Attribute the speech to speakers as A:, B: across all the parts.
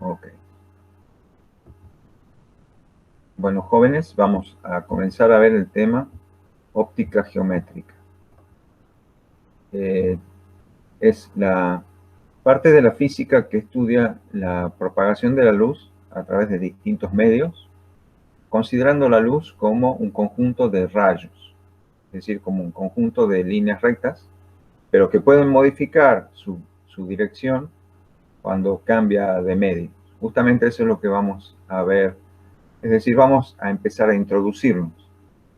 A: Ok. Bueno, jóvenes, vamos a comenzar a ver el tema óptica geométrica. Es la parte de la física que estudia la propagación de la luz a través de distintos medios, considerando la luz como un conjunto de rayos, es decir, como un conjunto de líneas rectas, pero que pueden modificar su dirección cuando cambia de medio. Justamente eso es lo que vamos a ver, es decir, vamos a empezar a introducirnos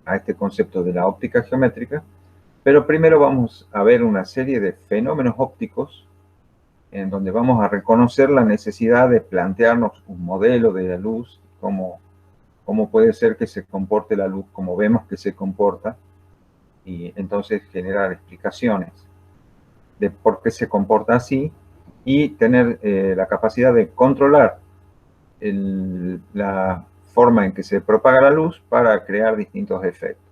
A: a este concepto de la óptica geométrica, pero primero vamos a ver una serie de fenómenos ópticos en donde vamos a reconocer la necesidad de plantearnos un modelo de la luz, cómo puede ser que se comporte la luz, como vemos que se comporta, y entonces generar explicaciones de por qué se comporta así y tener la capacidad de controlar la forma en que se propaga la luz para crear distintos efectos.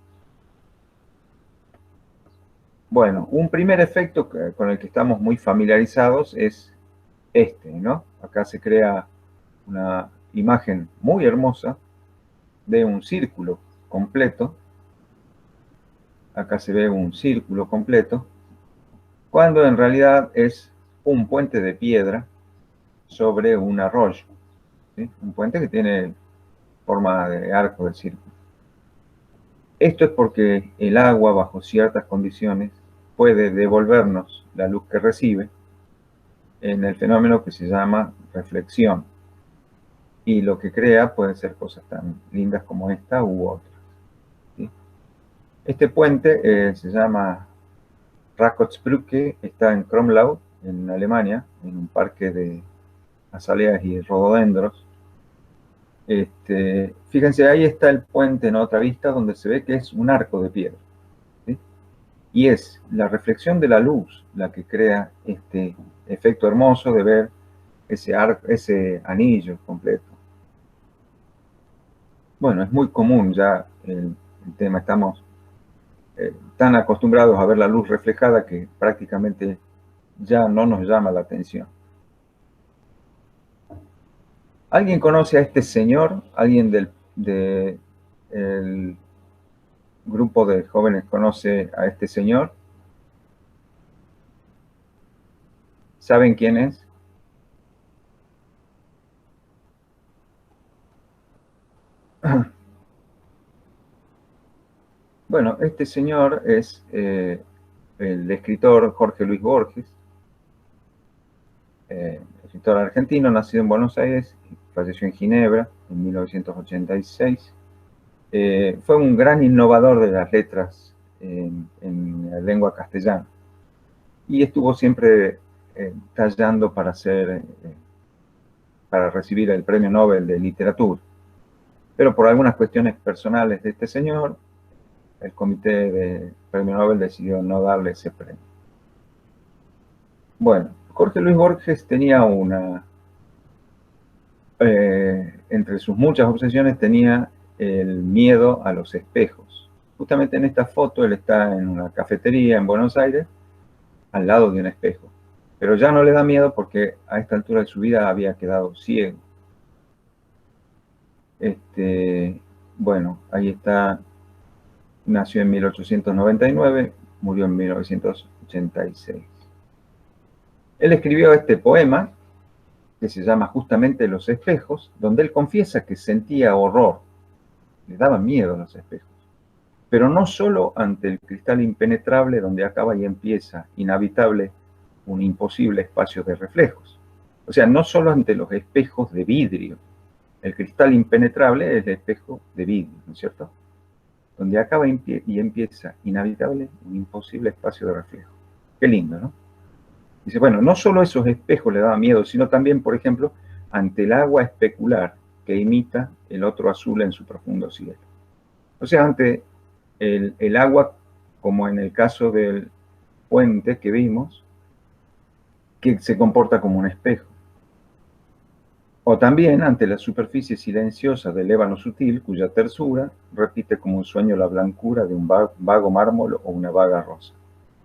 A: Bueno, un primer efecto con el que estamos muy familiarizados es este, ¿no? Acá se crea una imagen muy hermosa de un círculo completo. Acá se ve un círculo completo, cuando en realidad es un puente de piedra sobre un arroyo, ¿sí? Un puente que tiene forma de arco del círculo. Esto es porque el agua, bajo ciertas condiciones, puede devolvernos la luz que recibe en el fenómeno que se llama reflexión. Y lo que crea pueden ser cosas tan lindas como esta u otras, ¿sí? Este puente se llama Rakotsbrücke, está en Kromlau, en Alemania, en un parque de azaleas y rododendros. Fíjense, ahí está el puente en otra vista donde se ve que es un arco de piedra, ¿sí? Y es la reflexión de la luz la que crea este efecto hermoso de ver ese anillo completo. Bueno, es muy común ya el tema, estamos tan acostumbrados a ver la luz reflejada que prácticamente ya no nos llama la atención. ¿Alguien conoce a este señor? ¿Alguien del grupo de jóvenes conoce a este señor? ¿Saben quién es? Bueno, este señor es el escritor Jorge Luis Borges, escritor argentino, nacido en Buenos Aires, falleció en Ginebra en 1986. Fue un gran innovador de las letras en la lengua castellana y estuvo siempre tallando para recibir el Premio Nobel de Literatura. Pero por algunas cuestiones personales de este señor, el comité del Premio Nobel decidió no darle ese premio. Bueno, Jorge Luis Borges tenía entre sus muchas obsesiones tenía el miedo a los espejos. Justamente en esta foto él está en una cafetería en Buenos Aires, al lado de un espejo. Pero ya no le da miedo porque a esta altura de su vida había quedado ciego. Bueno, ahí está, nació en 1899, murió en 1986. Él escribió este poema, que se llama justamente Los espejos, donde él confiesa que sentía horror, le daban miedo a los espejos. Pero no solo ante el cristal impenetrable donde acaba y empieza, inhabitable, un imposible espacio de reflejos. O sea, no solo ante los espejos de vidrio. El cristal impenetrable es el espejo de vidrio, ¿no es cierto? Donde acaba y empieza, inhabitable, un imposible espacio de reflejo. Qué lindo, ¿no? Dice, bueno, no solo esos espejos le daban miedo, sino también, por ejemplo, ante el agua especular que imita el otro azul en su profundo cielo. O sea, ante el agua, como en el caso del puente que vimos, que se comporta como un espejo. O también ante la superficie silenciosa del ébano sutil, cuya tersura repite como un sueño la blancura de un vago mármol o una vaga rosa.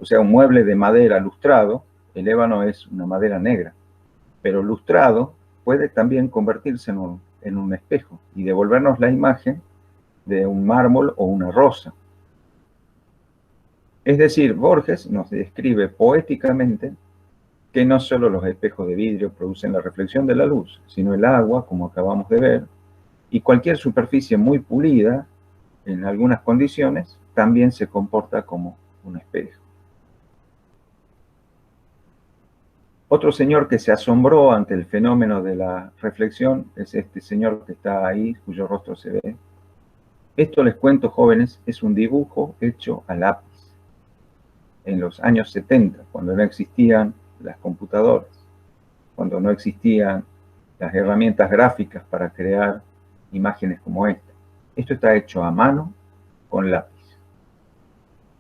A: O sea, un mueble de madera lustrado, el ébano es una madera negra, pero lustrado puede también convertirse en un espejo y devolvernos la imagen de un mármol o una rosa. Es decir, Borges nos describe poéticamente que no solo los espejos de vidrio producen la reflexión de la luz, sino el agua, como acabamos de ver, y cualquier superficie muy pulida, en algunas condiciones, también se comporta como un espejo. Otro señor que se asombró ante el fenómeno de la reflexión es este señor que está ahí, cuyo rostro se ve. Esto, les cuento, jóvenes, es un dibujo hecho a lápiz en los años 70, cuando no existían las computadoras, cuando no existían las herramientas gráficas para crear imágenes como esta. Esto está hecho a mano con lápiz.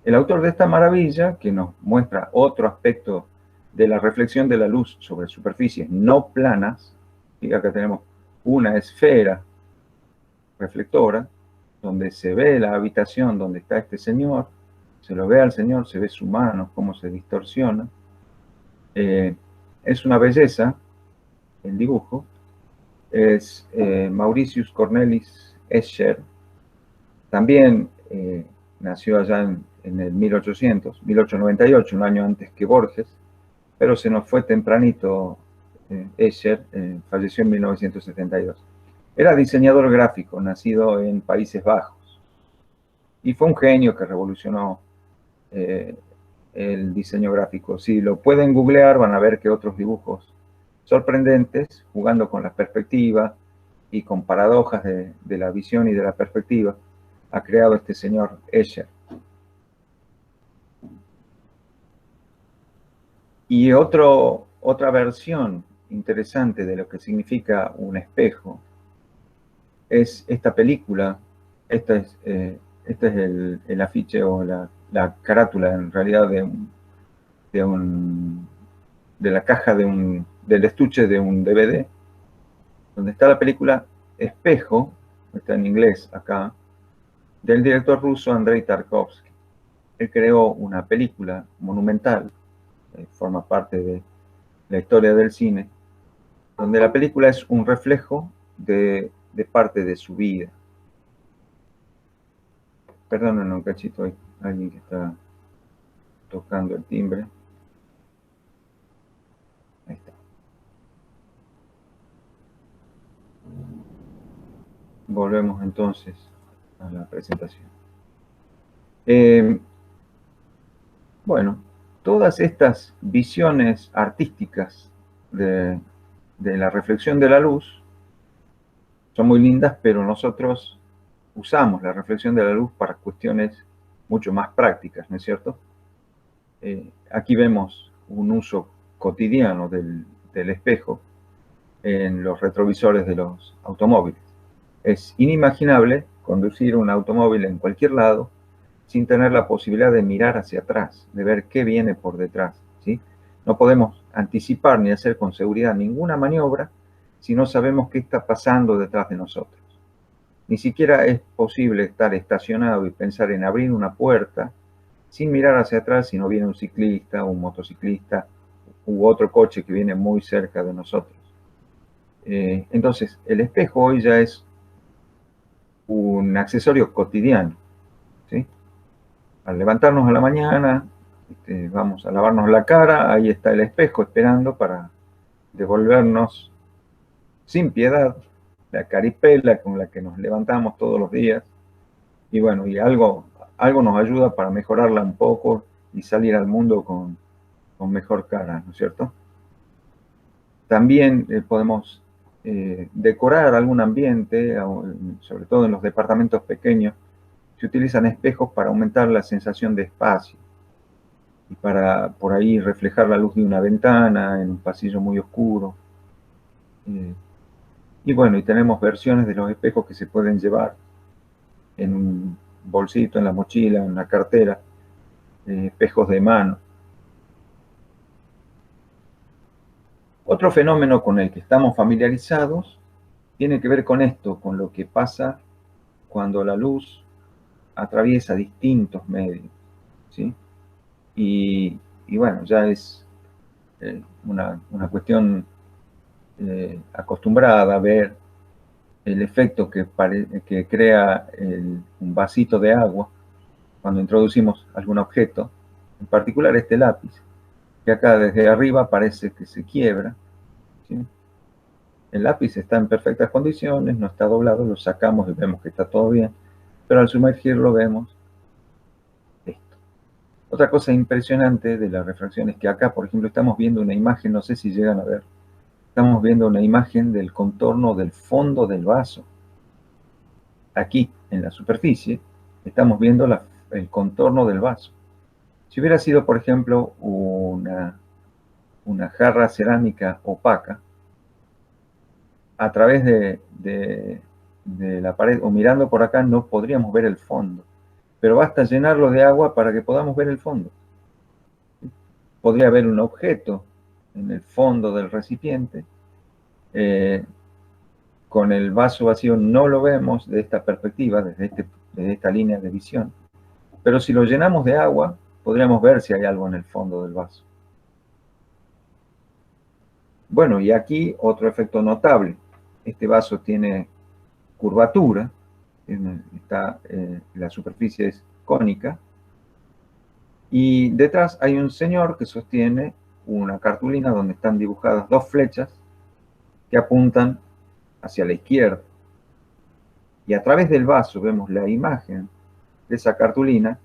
A: El autor de esta maravilla, que nos muestra otro aspecto de la reflexión de la luz sobre superficies no planas, y acá tenemos una esfera reflectora, donde se ve la habitación donde está este señor, se lo ve al señor, se ve su mano, cómo se distorsiona. Es una belleza el dibujo. Es Mauritius Cornelis Escher. También nació allá en el 1898, un año antes que Borges, pero se nos fue tempranito Escher, falleció en 1972. Era diseñador gráfico, nacido en Países Bajos, y fue un genio que revolucionó el diseño gráfico. Si lo pueden googlear, van a ver que otros dibujos sorprendentes, jugando con la perspectiva y con paradojas de la visión y de la perspectiva, ha creado este señor Escher. Y otra versión interesante de lo que significa un espejo es esta película. Este es el afiche o la carátula, en realidad, de la caja del estuche de un DVD, donde está la película Espejo, está en inglés acá, del director ruso Andrei Tarkovsky. Él creó una película monumental, forma parte de la historia del cine, donde la película es un reflejo de parte de su vida. Perdonen un cachito, hay alguien que está tocando el timbre. Ahí está. Volvemos entonces a la presentación. Bueno, todas estas visiones artísticas de la reflexión de la luz son muy lindas, pero nosotros usamos la reflexión de la luz para cuestiones mucho más prácticas, ¿no es cierto? Aquí vemos un uso cotidiano del espejo en los retrovisores de los automóviles. Es inimaginable conducir un automóvil en cualquier lado sin tener la posibilidad de mirar hacia atrás, de ver qué viene por detrás, ¿sí? No podemos anticipar ni hacer con seguridad ninguna maniobra si no sabemos qué está pasando detrás de nosotros. Ni siquiera es posible estar estacionado y pensar en abrir una puerta sin mirar hacia atrás si no viene un ciclista, un motociclista u otro coche que viene muy cerca de nosotros. Entonces, el espejo hoy ya es un accesorio cotidiano, ¿sí? Al levantarnos a la mañana, vamos a lavarnos la cara, ahí está el espejo esperando para devolvernos sin piedad la caripela con la que nos levantamos todos los días. Y bueno, y algo nos ayuda para mejorarla un poco y salir al mundo con mejor cara, ¿no es cierto? También podemos decorar algún ambiente, sobre todo en los departamentos pequeños. Se utilizan espejos para aumentar la sensación de espacio y para por ahí reflejar la luz de una ventana en un pasillo muy oscuro. Y bueno, y tenemos versiones de los espejos que se pueden llevar en un bolsito, en la mochila, en la cartera, espejos de mano. Otro fenómeno con el que estamos familiarizados tiene que ver con esto, con lo que pasa cuando la luz atraviesa distintos medios, ¿sí? Y bueno, ya es una cuestión acostumbrada a ver el efecto que crea un vasito de agua cuando introducimos algún objeto, en particular este lápiz, que acá desde arriba parece que se quiebra, ¿sí? El lápiz está en perfectas condiciones, no está doblado, lo sacamos y vemos que está todo bien, pero al sumergirlo vemos esto. Otra cosa impresionante de la refracción es que acá, por ejemplo, estamos viendo una imagen, no sé si llegan a ver, estamos viendo una imagen del contorno del fondo del vaso. Aquí, en la superficie, estamos viendo el contorno del vaso. Si hubiera sido, por ejemplo, una jarra cerámica opaca, a través de la pared o mirando por acá no podríamos ver el fondo, pero basta llenarlo de agua para que podamos ver el fondo. Podría haber un objeto en el fondo del recipiente, con el vaso vacío no lo vemos de esta perspectiva, desde esta línea de visión, pero si lo llenamos de agua, podríamos ver si hay algo en el fondo del vaso. Bueno, y aquí otro efecto notable. Este vaso tiene curvatura, la superficie es cónica, y detrás hay un señor que sostiene una cartulina donde están dibujadas dos flechas que apuntan hacia la izquierda. Y a través del vaso vemos la imagen de esa cartulina,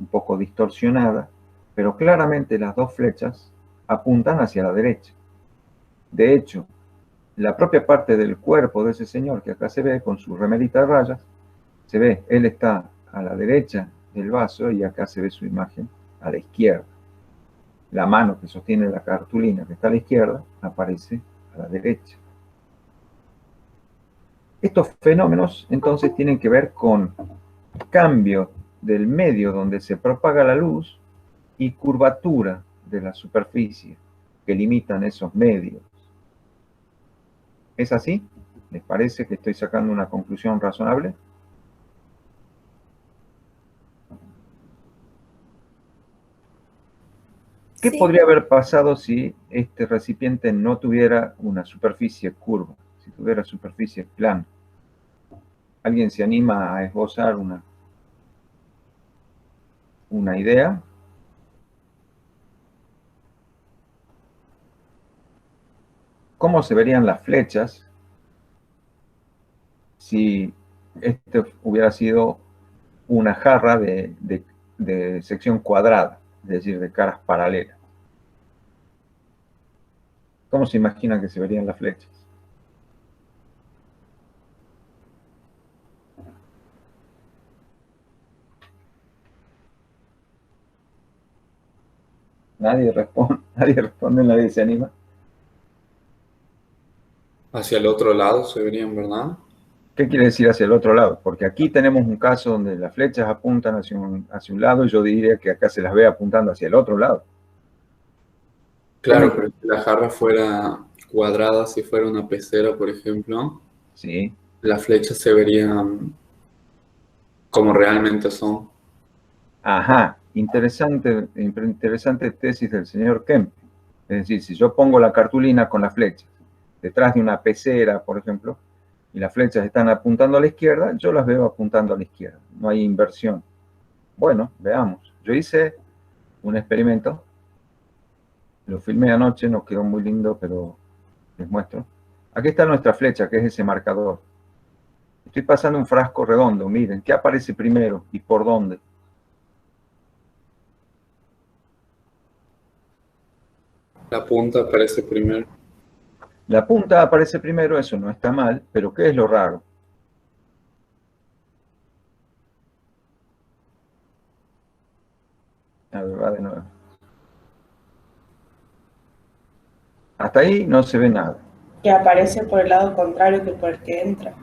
A: un poco distorsionada, pero claramente las dos flechas apuntan hacia la derecha. De hecho, la propia parte del cuerpo de ese señor que acá se ve con su remerita de rayas, se ve, él está a la derecha del vaso y acá se ve su imagen a la izquierda. La mano que sostiene la cartulina que está a la izquierda aparece a la derecha. Estos fenómenos entonces tienen que ver con cambio del medio donde se propaga la luz y curvatura de la superficie que limitan esos medios. ¿Es así? ¿Les parece que estoy sacando una conclusión razonable? ¿Qué
B: Sí,
A: podría haber pasado si este recipiente no tuviera una superficie curva, si tuviera superficie plana? ¿Alguien se anima a esbozar una idea? ¿Cómo se verían las flechas si este hubiera sido una jarra de sección cuadrada, es decir, de caras paralelas? ¿Cómo se imaginan que se verían las flechas? Nadie responde, nadie se anima.
C: Hacia el otro lado se verían, ¿verdad?
A: ¿Qué quiere decir hacia el otro lado? Porque aquí tenemos un caso donde las flechas apuntan hacia un lado y yo diría que acá se las ve apuntando hacia el otro lado.
C: Claro, pero si la jarra fuera cuadrada, si fuera una pecera, por ejemplo,
A: Sí.
C: las flechas se verían como realmente son.
A: Ajá, interesante tesis del señor Kemp. Es decir, si yo pongo la cartulina con las flechas detrás de una pecera, por ejemplo, y las flechas están apuntando a la izquierda, yo las veo apuntando a la izquierda. No hay inversión. Bueno, veamos. Yo hice un experimento, lo filmé anoche, no quedó muy lindo, pero les muestro. Aquí está nuestra flecha, que es ese marcador. Estoy pasando un frasco redondo, miren, ¿qué aparece primero y por dónde?
C: La punta aparece primero.
A: La punta aparece primero, eso no está mal, pero ¿qué es lo raro? A ver, va de nuevo. Hasta ahí no se ve nada.
B: que aparece por el lado contrario que por el que entra.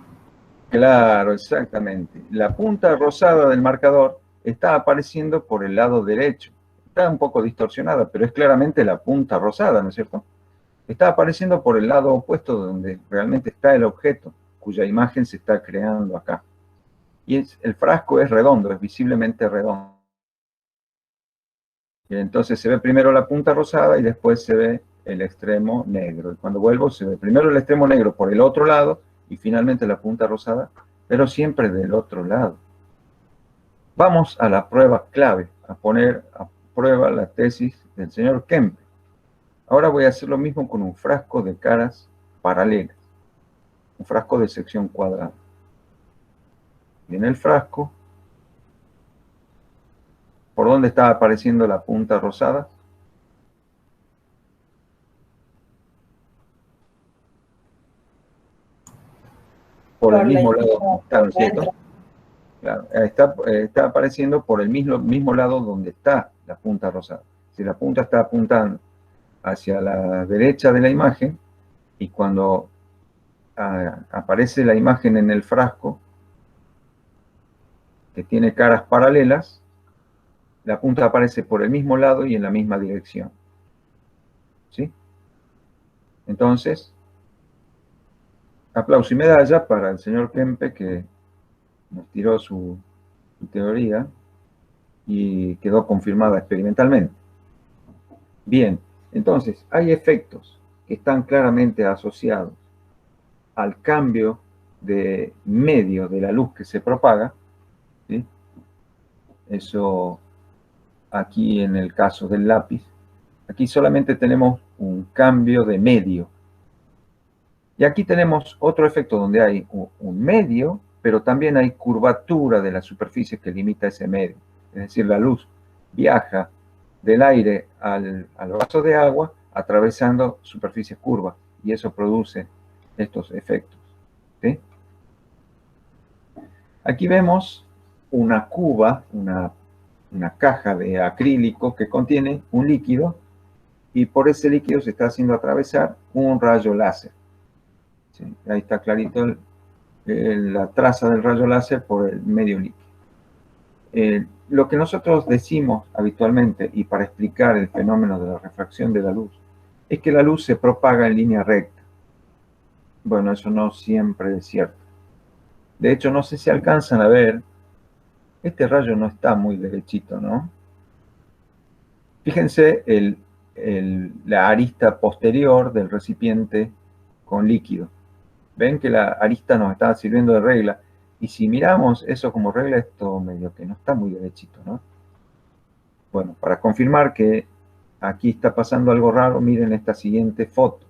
A: Claro, exactamente. La punta rosada del marcador está apareciendo por el lado derecho. Está un poco distorsionada, pero es claramente la punta rosada, ¿no es cierto? Está apareciendo por el lado opuesto donde realmente está el objeto, cuya imagen se está creando acá. Y el frasco es redondo, es visiblemente redondo. Y entonces se ve primero la punta rosada y después se ve el extremo negro. Y cuando vuelvo se ve primero el extremo negro por el otro lado y finalmente la punta rosada, pero siempre del otro lado. Vamos a la prueba clave, a poner a prueba la tesis del señor Kempe. Ahora voy a hacer lo mismo con un frasco de caras paralelas, un frasco de sección cuadrada. Y en el frasco, ¿por dónde está apareciendo la punta rosada? Por el mismo lado donde está, ¿no es cierto? Claro, está apareciendo por el mismo lado donde está la punta rosada. Si la punta está apuntando hacia la derecha de la imagen y cuando aparece la imagen en el frasco que tiene caras paralelas, la punta aparece por el mismo lado y en la misma dirección. ¿Sí? Entonces, aplauso y medalla para el señor Kempe que nos tiró su teoría y quedó confirmada experimentalmente. Bien, entonces hay efectos que están claramente asociados al cambio de medio de la luz que se propaga, ¿sí? Eso aquí en el caso del lápiz, aquí solamente tenemos un cambio de medio. Y aquí tenemos otro efecto donde hay un medio, pero también hay curvatura de la superficie que limita ese medio. Es decir, la luz viaja del aire al vaso de agua atravesando superficies curvas y eso produce estos efectos. ¿Sí? Aquí vemos una cuba, una caja de acrílico que contiene un líquido y por ese líquido se está haciendo atravesar un rayo láser. ¿Sí? Ahí está clarito la traza del rayo láser por el medio líquido. Lo que nosotros decimos habitualmente y para explicar el fenómeno de la refracción de la luz es que la luz se propaga en línea recta. Bueno, eso no siempre es cierto. De hecho, no sé si alcanzan a ver, este rayo no está muy derechito, ¿no? Fíjense la arista posterior del recipiente con líquido. Ven que la arista nos está sirviendo de regla. Y si miramos eso como regla, esto medio que no está muy derechito, ¿no? Bueno, para confirmar que aquí está pasando algo raro, miren esta siguiente foto.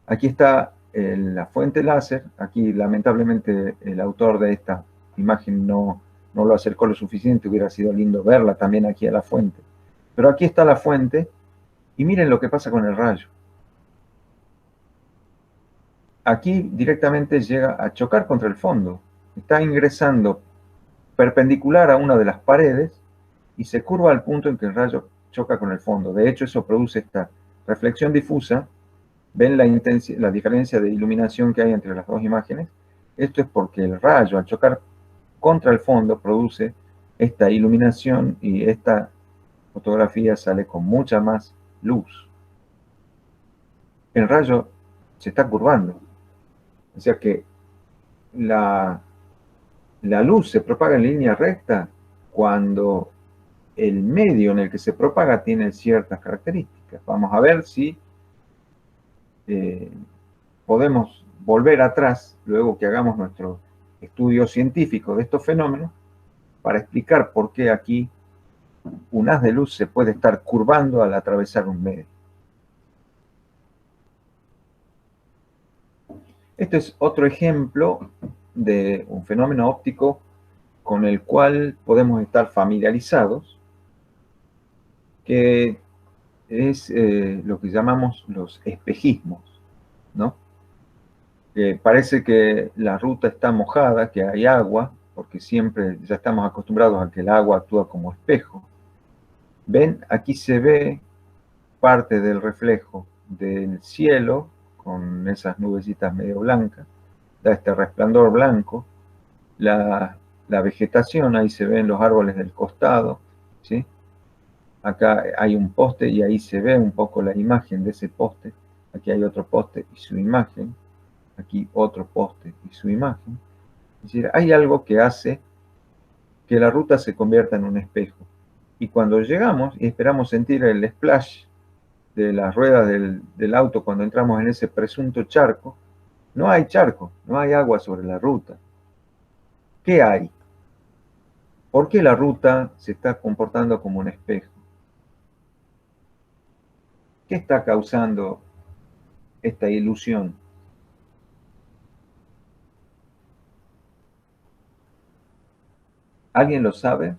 A: Aquí está la fuente láser. Aquí, lamentablemente, el autor de esta imagen no lo acercó lo suficiente. Hubiera sido lindo verla también aquí a la fuente. Pero aquí está la fuente. Y miren lo que pasa con el rayo. Aquí directamente llega a chocar contra el fondo. Está ingresando perpendicular a una de las paredes y se curva al punto en que el rayo choca con el fondo. De hecho, eso produce esta reflexión difusa. ¿Ven la diferencia de iluminación que hay entre las dos imágenes? Esto es porque el rayo, al chocar contra el fondo, produce esta iluminación y esta fotografía sale con mucha más luz. El rayo se está curvando. O sea que la luz se propaga en línea recta cuando el medio en el que se propaga tiene ciertas características. Vamos a ver si podemos volver atrás, luego que hagamos nuestro estudio científico de estos fenómenos, para explicar por qué aquí un haz de luz se puede estar curvando al atravesar un medio. Este es otro ejemplo de un fenómeno óptico con el cual podemos estar familiarizados, que es lo que llamamos los espejismos, ¿no? Parece que la ruta está mojada, que hay agua, porque siempre ya estamos acostumbrados a que el agua actúa como espejo. ¿Ven? Aquí se ve parte del reflejo del cielo, con esas nubecitas medio blancas, da este resplandor blanco. La vegetación, ahí se ven los árboles del costado, ¿sí? Acá hay un poste y ahí se ve un poco la imagen de ese poste. Aquí hay otro poste y su imagen. Aquí otro poste y su imagen. Es decir, hay algo que hace que la ruta se convierta en un espejo. Y cuando llegamos y esperamos sentir el splash de las ruedas del auto cuando entramos en ese presunto charco, no hay charco, no hay agua sobre la ruta. ¿Qué hay? ¿Por qué la ruta se está comportando como un espejo? ¿Qué está causando esta ilusión? ¿Alguien lo sabe?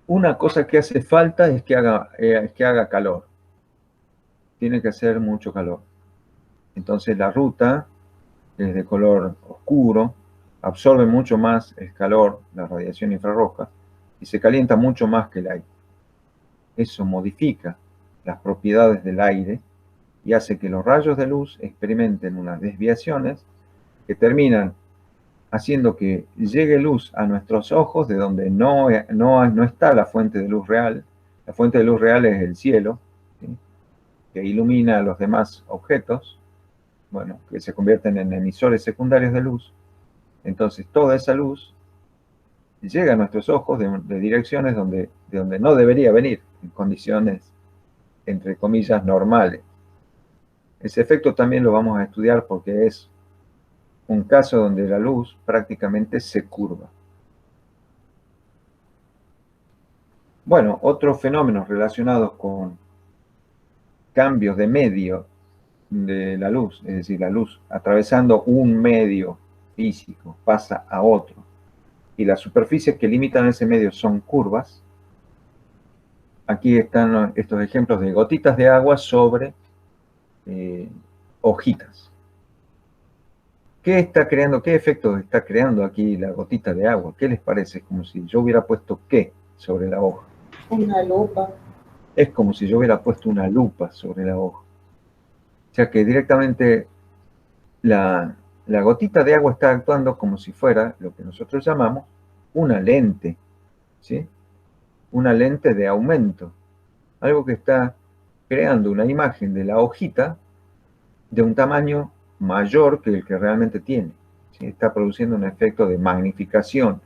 A: Una cosa que hace falta es que haga calor. Tiene que hacer mucho calor. Entonces la ruta es de color oscuro, absorbe mucho más el calor, la radiación infrarroja, y se calienta mucho más que el aire. Eso modifica las propiedades del aire y hace que los rayos de luz experimenten unas desviaciones que terminan haciendo que llegue luz a nuestros ojos de donde no está la fuente de luz real. La fuente de luz real es el cielo, ¿sí?, que ilumina a los demás objetos, bueno, que se convierten en emisores secundarios de luz. Entonces toda esa luz llega a nuestros ojos de direcciones de donde no debería venir, en condiciones, entre comillas, normales. Ese efecto también lo vamos a estudiar porque es un caso donde la luz prácticamente se curva. Bueno, otros fenómenos relacionados con cambios de medio de la luz, es decir, la luz atravesando un medio físico pasa a otro, y las superficies que limitan ese medio son curvas. Aquí están estos ejemplos de gotitas de agua sobre hojitas. ¿Qué está creando? ¿Qué efecto está creando aquí la gotita de agua? ¿Qué les parece? Como si yo hubiera puesto ¿qué sobre la hoja?
B: Una lupa.
A: Es como si yo hubiera puesto una lupa sobre la hoja. O sea que directamente la gotita de agua está actuando como si fuera lo que nosotros llamamos una lente, ¿sí? Una lente de aumento. Algo que está creando una imagen de la hojita de un tamaño mayor que el que realmente tiene, ¿sí? Está produciendo un efecto de magnificación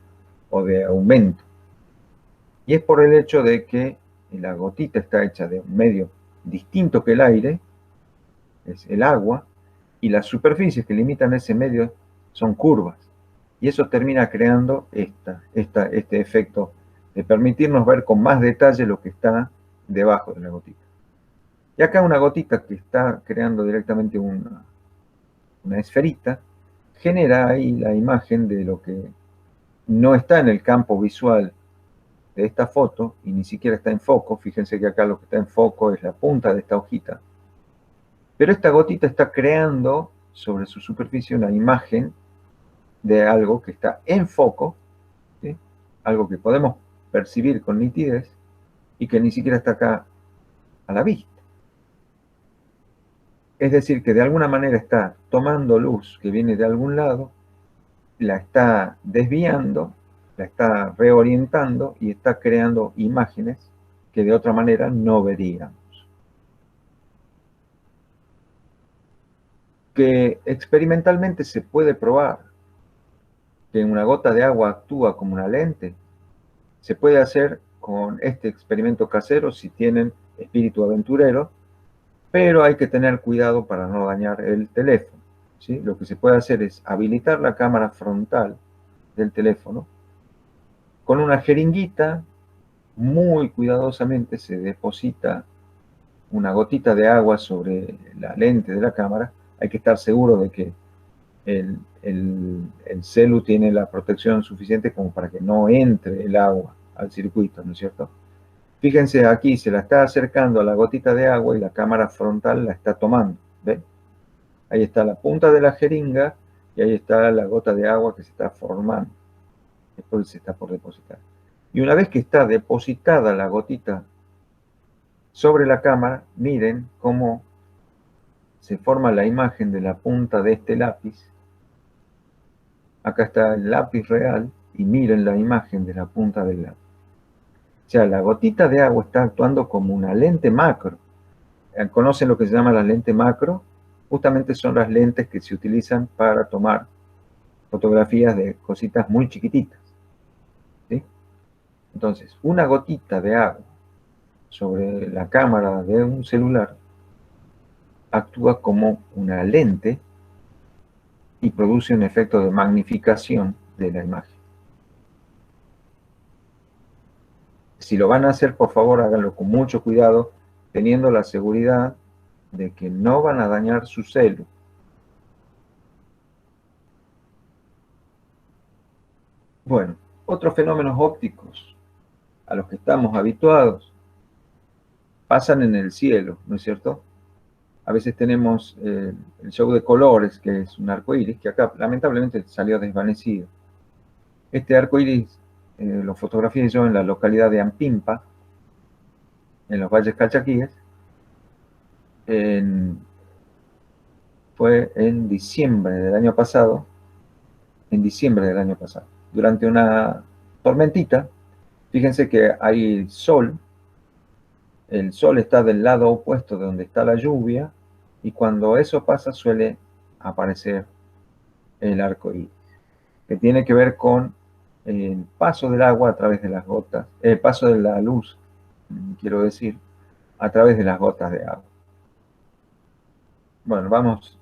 A: o de aumento. Y es por el hecho de que la gotita está hecha de un medio distinto que el aire, es el agua, y las superficies que limitan ese medio son curvas. Y eso termina creando este efecto de permitirnos ver con más detalle lo que está debajo de la gotita. Y acá una gotita que está creando directamente una esferita, genera ahí la imagen de lo que no está en el campo visual de esta foto y ni siquiera está en foco. Fíjense que acá lo que está en foco es la punta de esta hojita. Pero esta gotita está creando sobre su superficie una imagen de algo que está en foco, ¿sí?, algo que podemos percibir con nitidez y que ni siquiera está acá a la vista. Es decir, que de alguna manera está tomando luz que viene de algún lado, la está desviando, la está reorientando y está creando imágenes que de otra manera no veríamos. Que experimentalmente se puede probar que una gota de agua actúa como una lente, se puede hacer con este experimento casero si tienen espíritu aventurero, pero hay que tener cuidado para no dañar el teléfono, ¿sí? Lo que se puede hacer es habilitar la cámara frontal del teléfono. Con una jeringuita, muy cuidadosamente se deposita una gotita de agua sobre la lente de la cámara. Hay que estar seguro de que el celu tiene la protección suficiente como para que no entre el agua al circuito, ¿no es cierto? Fíjense aquí, se la está acercando a la gotita de agua y la cámara frontal la está tomando, ¿ven? Ahí está la punta de la jeringa y ahí está la gota de agua que se está formando. Después se está por depositar. Y una vez que está depositada la gotita sobre la cámara, miren cómo se forma la imagen de la punta de este lápiz. Acá está el lápiz real y miren la imagen de la punta del lápiz. O sea, la gotita de agua está actuando como una lente macro. ¿Conocen lo que se llama la lente macro? Justamente son las lentes que se utilizan para tomar fotografías de cositas muy chiquititas, ¿sí? Entonces, una gotita de agua sobre la cámara de un celular actúa como una lente y produce un efecto de magnificación de la imagen. Si lo van a hacer, por favor, háganlo con mucho cuidado, teniendo la seguridad de que no van a dañar su celu. Bueno, otros fenómenos ópticos a los que estamos habituados pasan en el cielo, ¿no es cierto? A veces tenemos el show de colores, que es un arco iris, que acá lamentablemente salió desvanecido. Este arco iris lo fotografié yo en la localidad de Ampimpa, en los Valles Calchaquíes. Fue en diciembre del año pasado, durante una tormentita. Fíjense que hay sol, el sol está del lado opuesto de donde está la lluvia, y cuando eso pasa suele aparecer el arco iris, que tiene que ver con el paso del agua a través de las gotas, el paso de la luz, quiero decir, a través de las gotas de agua. Bueno, vamos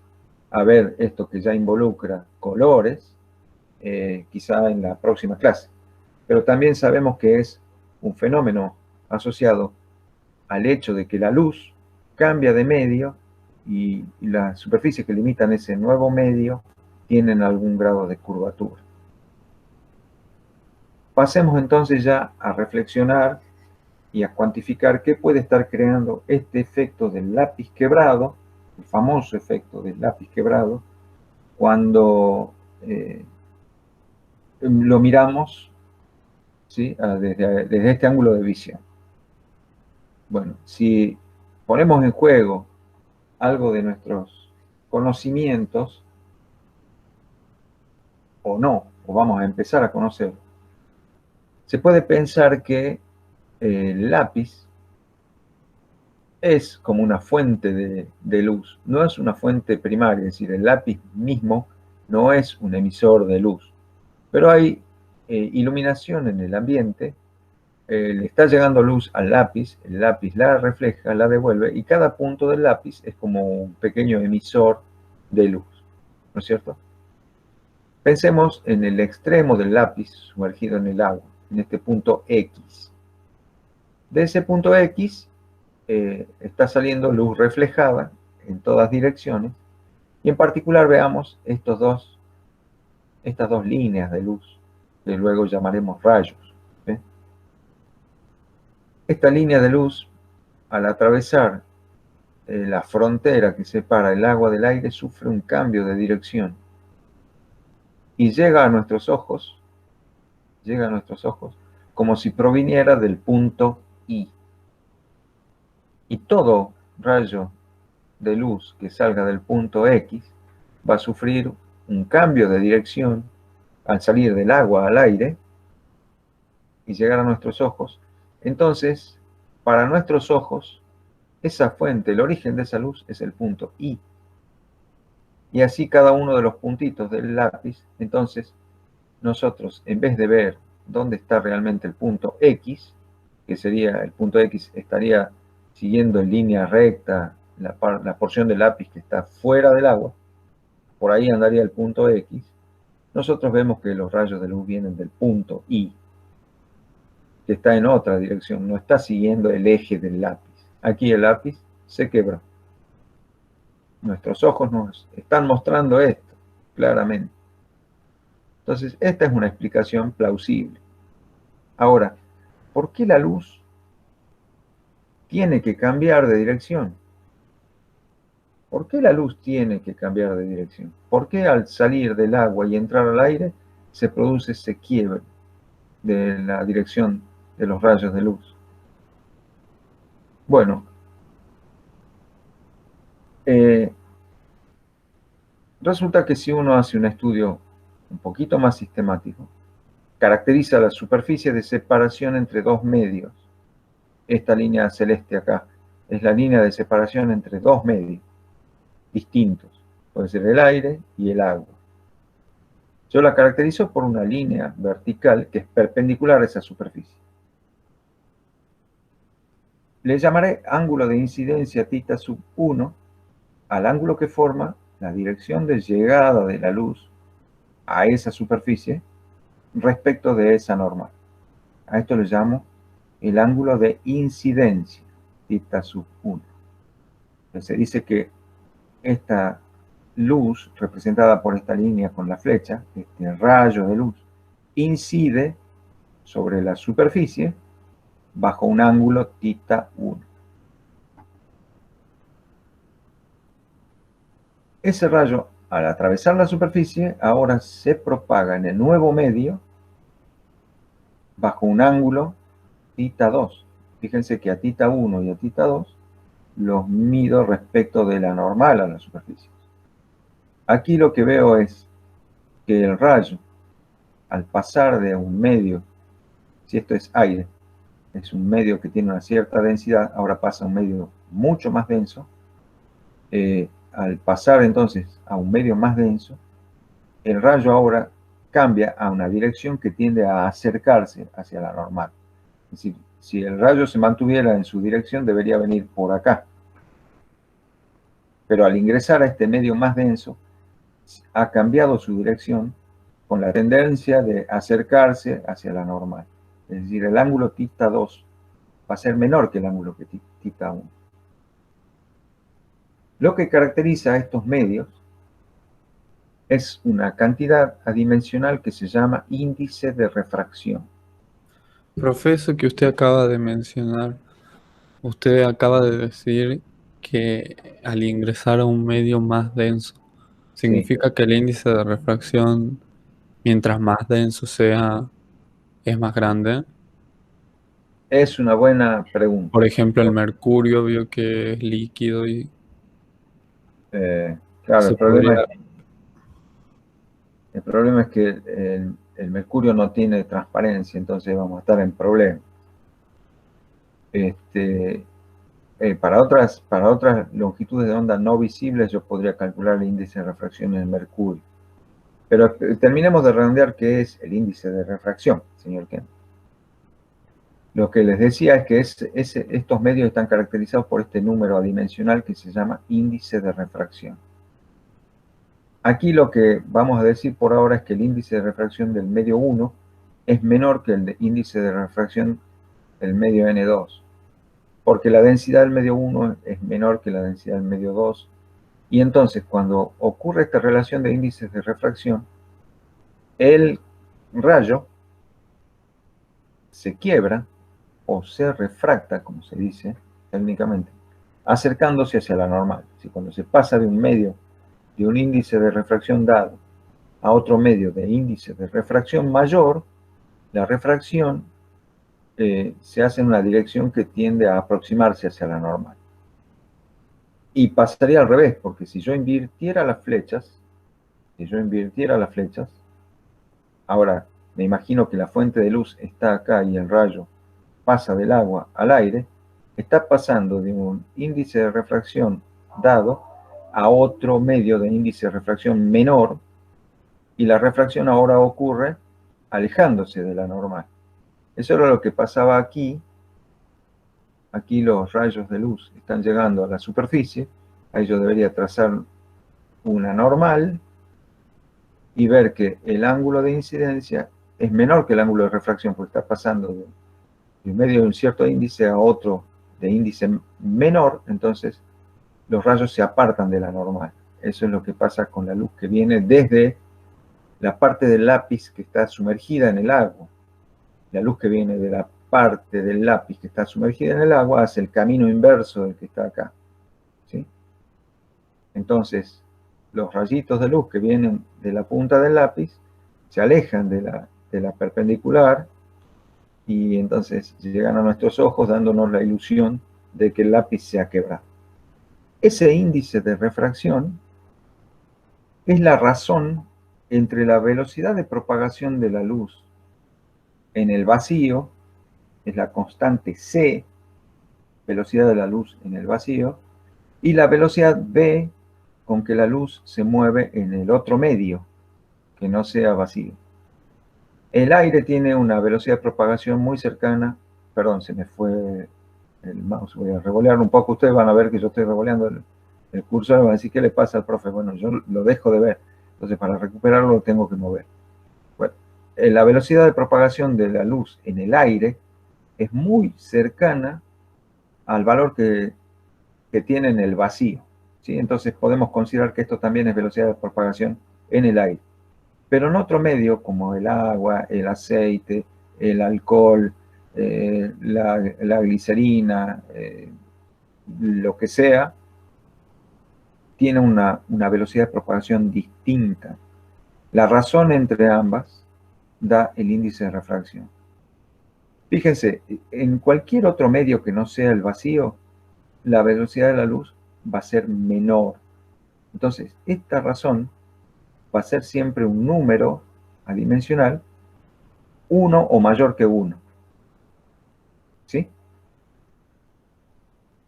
A: a ver esto que ya involucra colores, quizá en la próxima clase. Pero también sabemos que es un fenómeno asociado al hecho de que la luz cambia de medio y las superficies que limitan ese nuevo medio tienen algún grado de curvatura. Pasemos entonces ya a reflexionar y a cuantificar qué puede estar creando este efecto del lápiz quebrado, el famoso efecto del lápiz quebrado, cuando lo miramos, ¿sí?, desde este ángulo de visión. Bueno, si ponemos en juego algo de nuestros conocimientos, o no, o vamos a empezar a conocer, se puede pensar que el lápiz es como una fuente de luz, no es una fuente primaria, es decir, el lápiz mismo no es un emisor de luz, pero hay iluminación en el ambiente, le está llegando luz al lápiz, el lápiz la refleja, la devuelve, y cada punto del lápiz es como un pequeño emisor de luz, ¿no es cierto? Pensemos en el extremo del lápiz sumergido en el agua, en este punto X. De ese punto X está saliendo luz reflejada en todas direcciones, y en particular veamos estas dos líneas de luz, que luego llamaremos rayos. ¿Sí? Esta línea de luz, al atravesar la frontera que separa el agua del aire, sufre un cambio de dirección y llega a nuestros ojos como si proviniera del punto I. Y todo rayo de luz que salga del punto X va a sufrir un cambio de dirección al salir del agua al aire y llegar a nuestros ojos. Entonces, para nuestros ojos, esa fuente, el origen de esa luz es el punto I. Y así cada uno de los puntitos del lápiz. Entonces, nosotros, en vez de ver dónde está realmente el punto X, que sería el punto X, estaría siguiendo en línea recta la porción del lápiz que está fuera del agua, por ahí andaría el punto X. Nosotros vemos que los rayos de luz vienen del punto I, que está en otra dirección, no está siguiendo el eje del lápiz. Aquí el lápiz se quebró. Nuestros ojos nos están mostrando esto claramente. Entonces, esta es una explicación plausible. Ahora, ¿por qué la luz tiene que cambiar de dirección? ¿Por qué la luz tiene que cambiar de dirección? ¿Por qué al salir del agua y entrar al aire se produce ese quiebre de la dirección de los rayos de luz? Bueno, resulta que si uno hace un estudio un poquito más sistemático, caracteriza la superficie de separación entre dos medios. Esta línea celeste acá es la línea de separación entre dos medios distintos. Puede ser el aire y el agua. Yo la caracterizo por una línea vertical que es perpendicular a esa superficie. Le llamaré ángulo de incidencia θ sub 1 al ángulo que forma la dirección de llegada de la luz a esa superficie respecto de esa normal. A esto le llamo el ángulo de incidencia, θ sub 1. Se dice que esta luz, representada por esta línea con la flecha, este rayo de luz, incide sobre la superficie bajo un ángulo θ1. Ese rayo, al atravesar la superficie, ahora se propaga en el nuevo medio bajo un ángulo θ2. Fíjense que a θ1 y a θ2 los mido respecto de la normal a la superficie. Aquí lo que veo es que el rayo, al pasar de un medio, si esto es aire, es un medio que tiene una cierta densidad, ahora pasa a un medio mucho más denso. Al pasar entonces a un medio más denso, el rayo ahora cambia a una dirección que tiende a acercarse hacia la normal. Es decir, si el rayo se mantuviera en su dirección, debería venir por acá. Pero al ingresar a este medio más denso, ha cambiado su dirección con la tendencia de acercarse hacia la normal. Es decir, el ángulo θ2 va a ser menor que el ángulo que θ1. Lo que caracteriza a estos medios es una cantidad adimensional que se llama índice de refracción.
D: Profe, eso que usted acaba de mencionar, usted acaba de decir que al ingresar a un medio más denso, ¿significa que el índice de refracción, mientras más denso sea, es más grande?
A: Es una buena pregunta.
D: Por ejemplo, el mercurio vio que es líquido y
A: Claro,
D: se
A: el problema
D: podría...
A: es que el mercurio no tiene transparencia, entonces vamos a estar en problemas. Para otras longitudes de onda no visibles, yo podría calcular el índice de refracción en el mercurio. Pero terminemos de redondear qué es el índice de refracción, señor Kent. Lo que les decía es que estos medios están caracterizados por este número adimensional que se llama índice de refracción. Aquí lo que vamos a decir por ahora es que el índice de refracción del medio 1 es menor que el índice de refracción del medio N2, porque la densidad del medio 1 es menor que la densidad del medio 2, y entonces cuando ocurre esta relación de índices de refracción, el rayo se quiebra o se refracta, como se dice técnicamente, acercándose hacia la normal. Si cuando se pasa de un medio de un índice de refracción dado a otro medio de índice de refracción mayor, la refracción se hace en una dirección que tiende a aproximarse hacia la normal. Y pasaría al revés, porque si yo invirtiera las flechas, ahora me imagino que la fuente de luz está acá y el rayo pasa del agua al aire, está pasando de un índice de refracción dado a otro medio de índice de refracción menor, y la refracción ahora ocurre alejándose de la normal. Eso era lo que pasaba aquí. Aquí los rayos de luz están llegando a la superficie. Ahí yo debería trazar una normal y ver que el ángulo de incidencia es menor que el ángulo de refracción, porque está pasando de un medio de un cierto índice a otro de índice menor. Entonces los rayos se apartan de la normal. Eso es lo que pasa con la luz que viene desde la parte del lápiz que está sumergida en el agua. La luz que viene de la parte del lápiz que está sumergida en el agua hace el camino inverso del que está acá, ¿sí? Entonces, los rayitos de luz que vienen de la punta del lápiz se alejan de la perpendicular y entonces llegan a nuestros ojos dándonos la ilusión de que el lápiz se ha quebrado. Ese índice de refracción es la razón entre la velocidad de propagación de la luz en el vacío, es la constante c, velocidad de la luz en el vacío, y la velocidad v con que la luz se mueve en el otro medio, que no sea vacío. El aire tiene una velocidad de propagación muy cercana. Perdón, se me fue el mouse. Voy a revolearlo un poco. Ustedes van a ver que yo estoy revoleando el cursor. Van a decir, ¿qué le pasa al profe? Bueno, yo lo dejo de ver. Entonces, para recuperarlo lo tengo que mover. Bueno, la velocidad de propagación de la luz en el aire es muy cercana al valor que tiene en el vacío, ¿sí? Entonces podemos considerar que esto también es velocidad de propagación en el aire. Pero en otro medio, como el agua, el aceite, el alcohol, la glicerina, lo que sea, tiene una velocidad de propagación distinta. La razón entre ambas da el índice de refracción. Fíjense, en cualquier otro medio que no sea el vacío, la velocidad de la luz va a ser menor. Entonces, esta razón va a ser siempre un número adimensional 1 o mayor que 1. ¿Sí?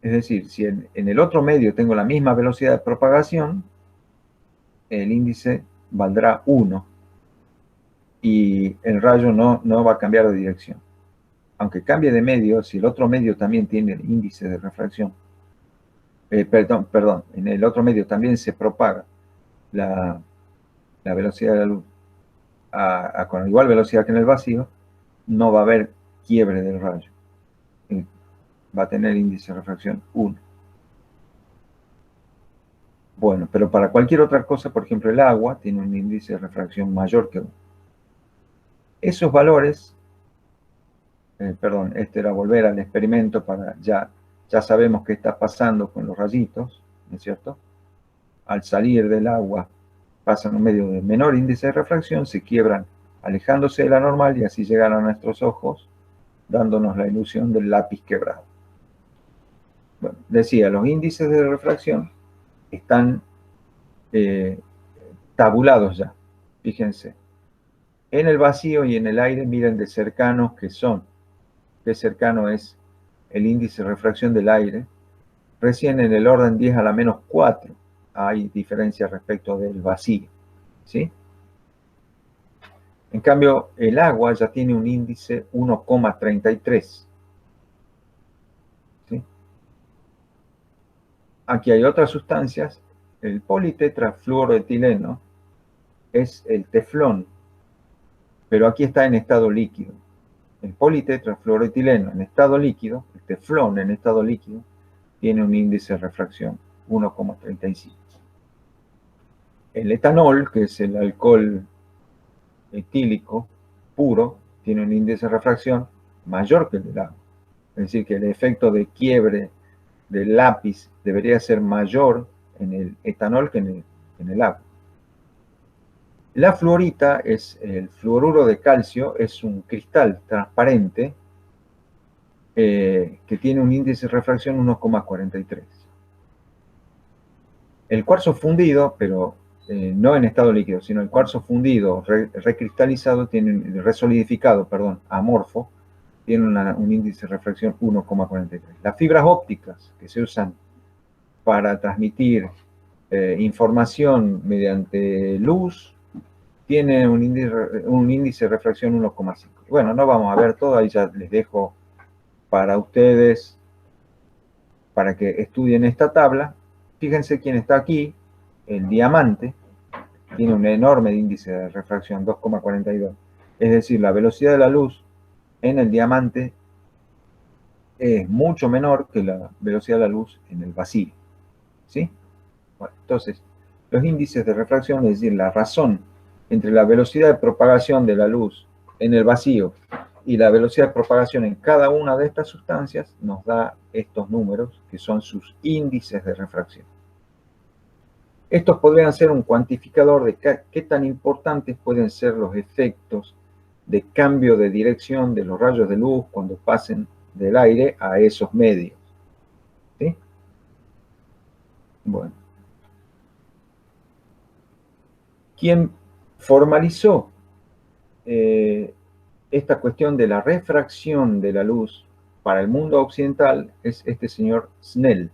A: Es decir, si en el otro medio tengo la misma velocidad de propagación, el índice valdrá 1 y el rayo no va a cambiar de dirección. Aunque cambie de medio, si el otro medio también tiene el índice de refracción, perdón, en el otro medio también se propaga la velocidad de la luz con igual velocidad que en el vacío, no va a haber quiebre del rayo. Va a tener índice de refracción 1. Bueno, pero para cualquier otra cosa, por ejemplo el agua, tiene un índice de refracción mayor que 1. Esos valores, perdón, este era volver al experimento para ya sabemos qué está pasando con los rayitos, ¿no es cierto? Al salir del agua pasan un medio de menor índice de refracción, se quiebran alejándose de la normal y así llegan a nuestros ojos, dándonos la ilusión del lápiz quebrado. Bueno, decía, los índices de refracción están tabulados ya, fíjense. En el vacío y en el aire, miren de cercanos que son. Qué cercano es el índice de refracción del aire. Recién en el orden 10 a la menos 4 hay diferencia respecto del vacío, ¿sí? En cambio, el agua ya tiene un índice 1,33. ¿Sí? Aquí hay otras sustancias. El politetrafluoroetileno es el teflón, pero aquí está en estado líquido. El politetrafluoroetileno en estado líquido, el teflón en estado líquido, tiene un índice de refracción 1,35. El etanol, que es el alcohol etílico puro, tiene un índice de refracción mayor que el del agua. Es decir, que el efecto de quiebre del lápiz debería ser mayor en el etanol que en el agua. La fluorita es el fluoruro de calcio, es un cristal transparente que tiene un índice de refracción 1,43. El cuarzo fundido, pero no en estado líquido, sino el cuarzo fundido, recristalizado, resolidificado, perdón, amorfo, tiene un índice de refracción 1,43. Las fibras ópticas que se usan para transmitir información mediante luz tienen un índice de refracción 1,5. Bueno, no vamos a ver todo, ahí ya les dejo para ustedes, para que estudien esta tabla. Fíjense quién está aquí, el diamante, tiene un enorme índice de refracción, 2,42. Es decir, la velocidad de la luz en el diamante es mucho menor que la velocidad de la luz en el vacío. ¿Sí? Bueno, entonces, los índices de refracción, es decir, la razón entre la velocidad de propagación de la luz en el vacío y la velocidad de propagación en cada una de estas sustancias, nos da estos números, que son sus índices de refracción. Estos podrían ser un cuantificador de qué tan importantes pueden ser los efectos de cambio de dirección de los rayos de luz cuando pasen del aire a esos medios. ¿Sí? Bueno. Quien formalizó esta cuestión de la refracción de la luz para el mundo occidental es este señor Snell.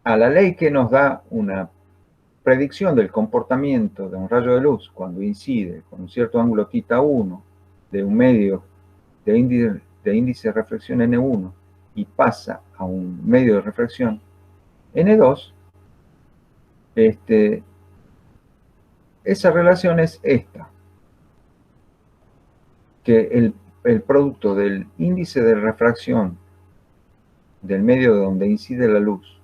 A: A la ley que nos da una predicción del comportamiento de un rayo de luz cuando incide con un cierto ángulo θ1 de un medio de índice de reflexión N1 y pasa a un medio de reflexión N2, esa relación es esta, que el producto del índice de refracción del medio donde incide la luz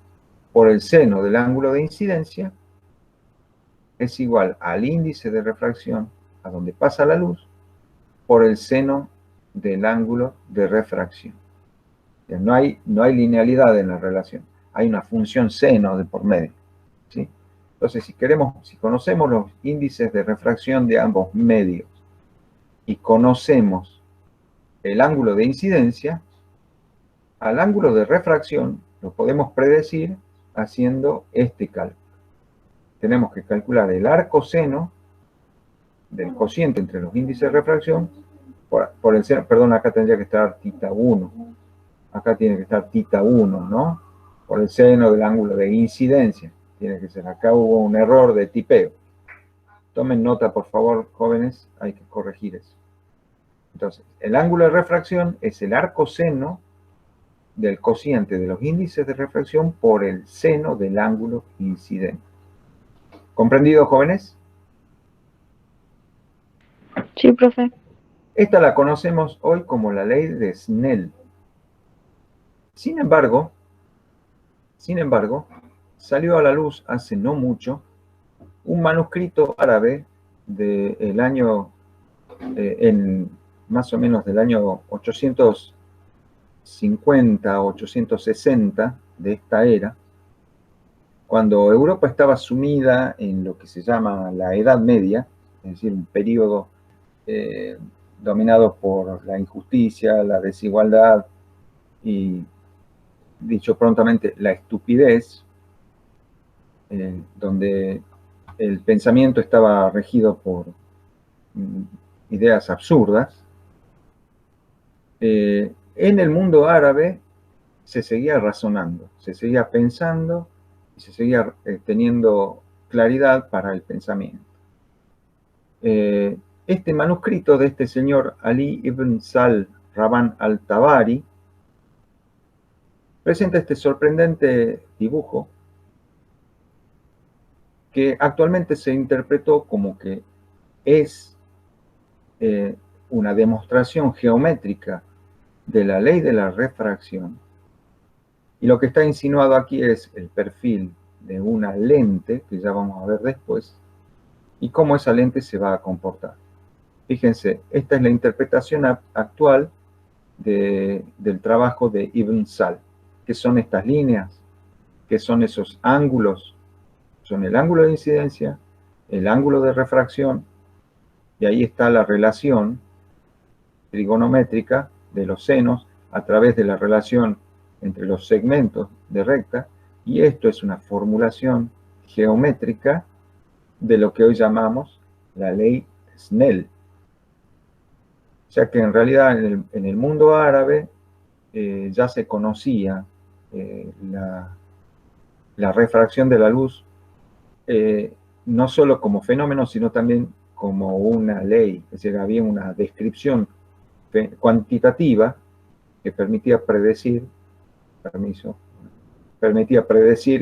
A: por el seno del ángulo de incidencia es igual al índice de refracción a donde pasa la luz por el seno del ángulo de refracción. No hay linealidad en la relación, hay una función seno de por medio, ¿sí? Entonces, si conocemos los índices de refracción de ambos medios y conocemos el ángulo de incidencia, al ángulo de refracción lo podemos predecir haciendo este cálculo. Tenemos que calcular el arcoseno del cociente entre los índices de refracción por el seno, perdón, acá tendría que estar θ1. Acá tiene que estar θ1, ¿no? Por el seno del ángulo de incidencia. Tiene que ser, acá hubo un error de tipeo. Tomen nota, por favor, jóvenes, hay que corregir eso. Entonces, el ángulo de refracción es el arcoseno del cociente de los índices de refracción por el seno del ángulo incidente. ¿Comprendido, jóvenes?
E: Sí, profe.
A: Esta la conocemos hoy como la ley de Snell. Sin embargo, salió a la luz hace no mucho un manuscrito árabe del año, más o menos del año 850, 860 de esta era, cuando Europa estaba sumida en lo que se llama la Edad Media, es decir, un periodo dominado por la injusticia, la desigualdad y, dicho prontamente, la estupidez, donde el pensamiento estaba regido por ideas absurdas. En el mundo árabe se seguía razonando, se seguía pensando y se seguía teniendo claridad para el pensamiento. Este manuscrito de este señor Ali ibn Sal Rabban al-Tabari presenta este sorprendente dibujo que actualmente se interpretó como que es una demostración geométrica de la ley de la refracción. Y lo que está insinuado aquí es el perfil de una lente, que ya vamos a ver después, y cómo esa lente se va a comportar. Fíjense, esta es la interpretación actual del trabajo de Ibn Sal. ¿Qué son estas líneas? ¿Qué son esos ángulos? Son el ángulo de incidencia, el ángulo de refracción, y ahí está la relación trigonométrica de los senos a través de la relación entre los segmentos de recta, y esto es una formulación geométrica de lo que hoy llamamos la ley de Snell. O sea que en realidad en el mundo árabe ya se conocía la refracción de la luz, no solo como fenómeno, sino también como una ley. Es decir, había una descripción cuantitativa que permitía predecir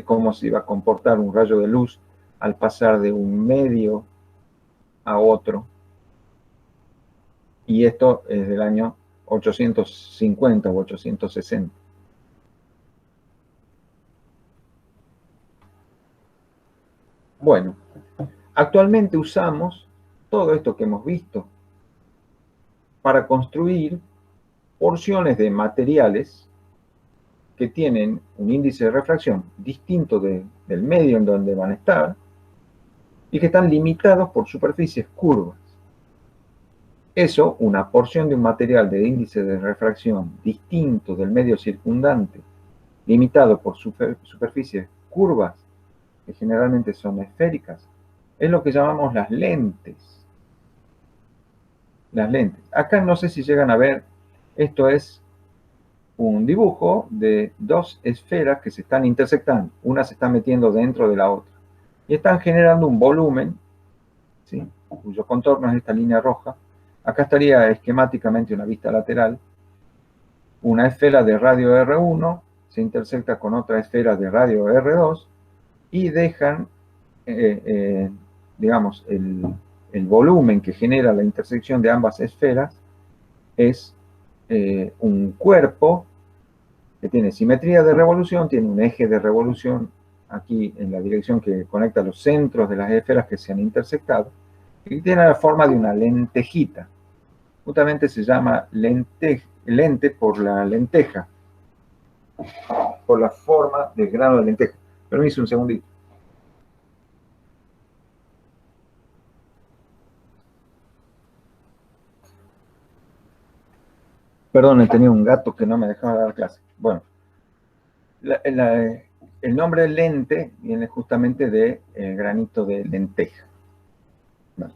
A: cómo se iba a comportar un rayo de luz al pasar de un medio a otro. Y esto es del año 850 o 860. Bueno, actualmente usamos todo esto que hemos visto para construir porciones de materiales que tienen un índice de refracción distinto del medio en donde van a estar y que están limitados por superficies curvas. Eso, una porción de un material de índice de refracción distinto del medio circundante, limitado por superficies curvas, que generalmente son esféricas, es lo que llamamos las lentes. Las lentes. Acá no sé si llegan a ver, esto es un dibujo de dos esferas que se están intersectando. Una se está metiendo dentro de la otra. y están generando un volumen, ¿sí?, cuyo contorno es esta línea roja. Acá estaría esquemáticamente una vista lateral. Una esfera de radio R1 se intersecta con otra esfera de radio R2 y dejan, digamos, el volumen que genera la intersección de ambas esferas es un cuerpo que tiene simetría de revolución, tiene un eje de revolución aquí en la dirección que conecta los centros de las esferas que se han intersectado, y tiene la forma de una lentejita. Justamente se llama lente por la lenteja, por la forma del grano de lenteja. Permiso un segundito. Perdón, tenía un gato que no me dejaba dar clase. Bueno, el nombre lente viene justamente del granito de lenteja.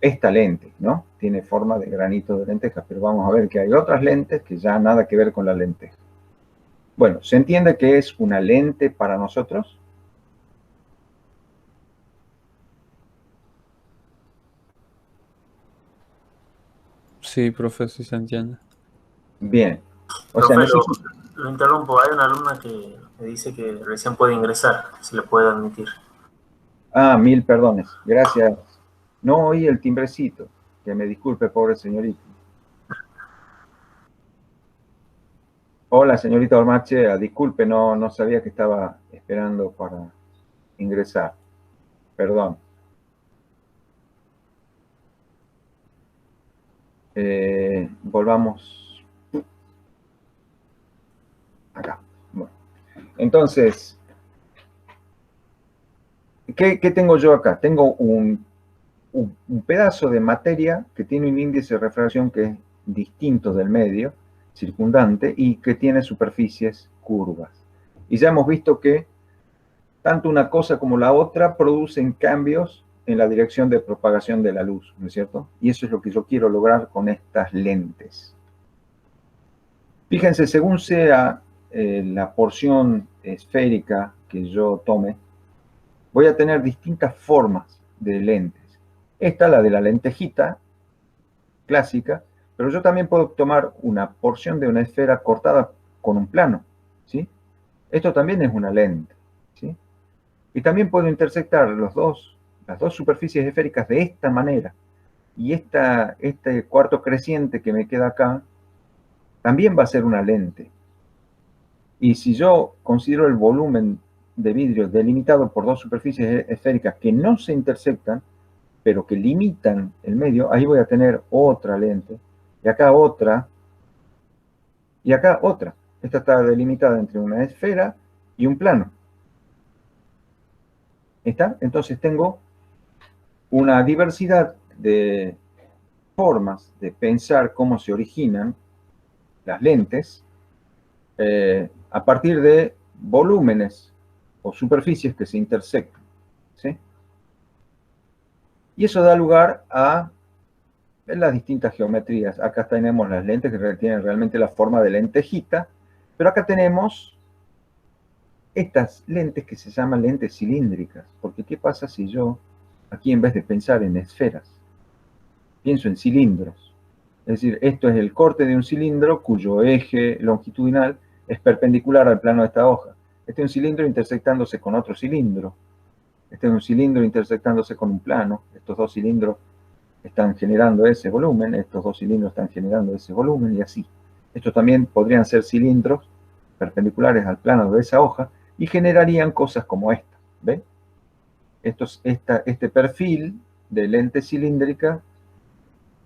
A: Esta lente, ¿no?, tiene forma de granito de lenteja, pero vamos a ver que hay otras lentes que ya nada que ver con la lenteja. Bueno, ¿se entiende que es una lente para nosotros?
D: Sí, profe, sí se entiende.
A: Bien. O sea,
E: Profe, lo interrumpo. Hay una alumna que me dice que recién puede ingresar, si le puede admitir.
A: Ah, mil perdones. Gracias. No oí el timbrecito. Que me disculpe, pobre señorita. Hola, señorita Ormachea. Disculpe, no sabía que estaba esperando para ingresar. Perdón. Volvamos acá. Bueno. Entonces, ¿qué tengo yo acá? Tengo un pedazo de materia que tiene un índice de refracción que es distinto del medio circundante y que tiene superficies curvas. Y ya hemos visto que tanto una cosa como la otra producen cambios en la dirección de propagación de la luz, ¿no es cierto? Y eso es lo que yo quiero lograr con estas lentes. Fíjense, según sea la porción esférica que yo tome, voy a tener distintas formas de lentes. Esta, la de la lentejita clásica, pero yo también puedo tomar una porción de una esfera cortada con un plano, ¿sí? Esto también es una lente, ¿sí? Y también puedo intersectar las dos superficies esféricas de esta manera. Y este cuarto creciente que me queda acá también va a ser una lente. Y si yo considero el volumen de vidrio delimitado por dos superficies esféricas que no se intersectan, pero que limitan el medio, ahí voy a tener otra lente, y acá otra, y acá otra. Esta está delimitada entre una esfera y un plano. ¿Está? Entonces tengo una diversidad de formas de pensar cómo se originan las lentes a partir de volúmenes o superficies que se intersectan, ¿sí? Y eso da lugar a las distintas geometrías. Acá tenemos las lentes que tienen realmente la forma de lentejita, pero acá tenemos estas lentes que se llaman lentes cilíndricas. Porque ¿qué pasa si yo, aquí en vez de pensar en esferas, pienso en cilindros? Es decir, esto es el corte de un cilindro cuyo eje longitudinal es perpendicular al plano de esta hoja. Este es un cilindro intersectándose con otro cilindro. Este es un cilindro intersectándose con un plano. Estos dos cilindros están generando ese volumen, estos dos cilindros están generando ese volumen, y así. Estos también podrían ser cilindros perpendiculares al plano de esa hoja y generarían cosas como esta. ¿Ven? Este perfil de lente cilíndrica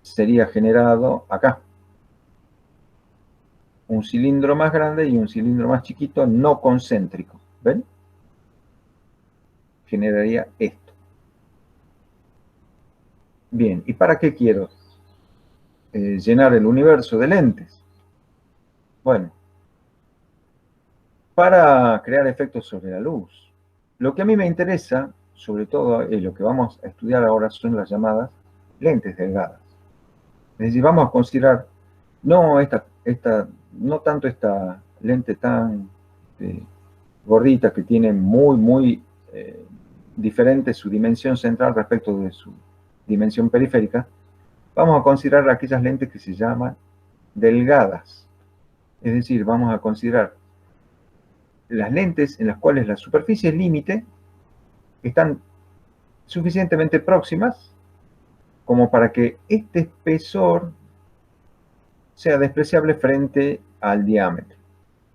A: sería generado acá. Un cilindro más grande y un cilindro más chiquito no concéntrico. ¿Ven? Generaría esto. Bien, ¿y para qué quiero llenar el universo de lentes? Bueno, para crear efectos sobre la luz. Lo que a mí me interesa, sobre todo, y lo que vamos a estudiar ahora, son las llamadas lentes delgadas. Es decir, vamos a considerar no tanto esta lente tan gordita que tiene muy diferente su dimensión central respecto de su dimensión periférica, vamos a considerar aquellas lentes que se llaman delgadas. Es decir, vamos a considerar las lentes en las cuales las superficies límite están suficientemente próximas como para que este espesor sea despreciable frente al diámetro.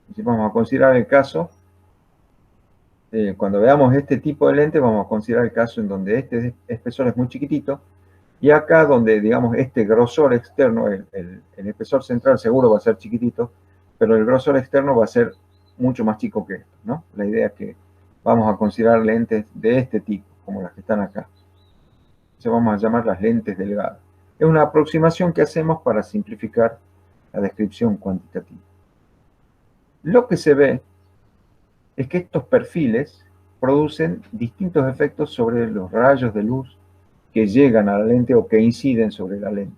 A: Entonces vamos a considerar el caso, cuando veamos este tipo de lente, vamos a considerar el caso en donde este espesor es muy chiquitito, y acá donde, digamos, este grosor externo, el espesor central seguro va a ser chiquitito, pero el grosor externo va a ser mucho más chico que esto, ¿no? La idea es que vamos a considerar lentes de este tipo, como las que están acá. Entonces vamos a llamar las lentes delgadas. Es una aproximación que hacemos para simplificar la descripción cuantitativa. Lo que se ve es que estos perfiles producen distintos efectos sobre los rayos de luz que llegan a la lente o que inciden sobre la lente.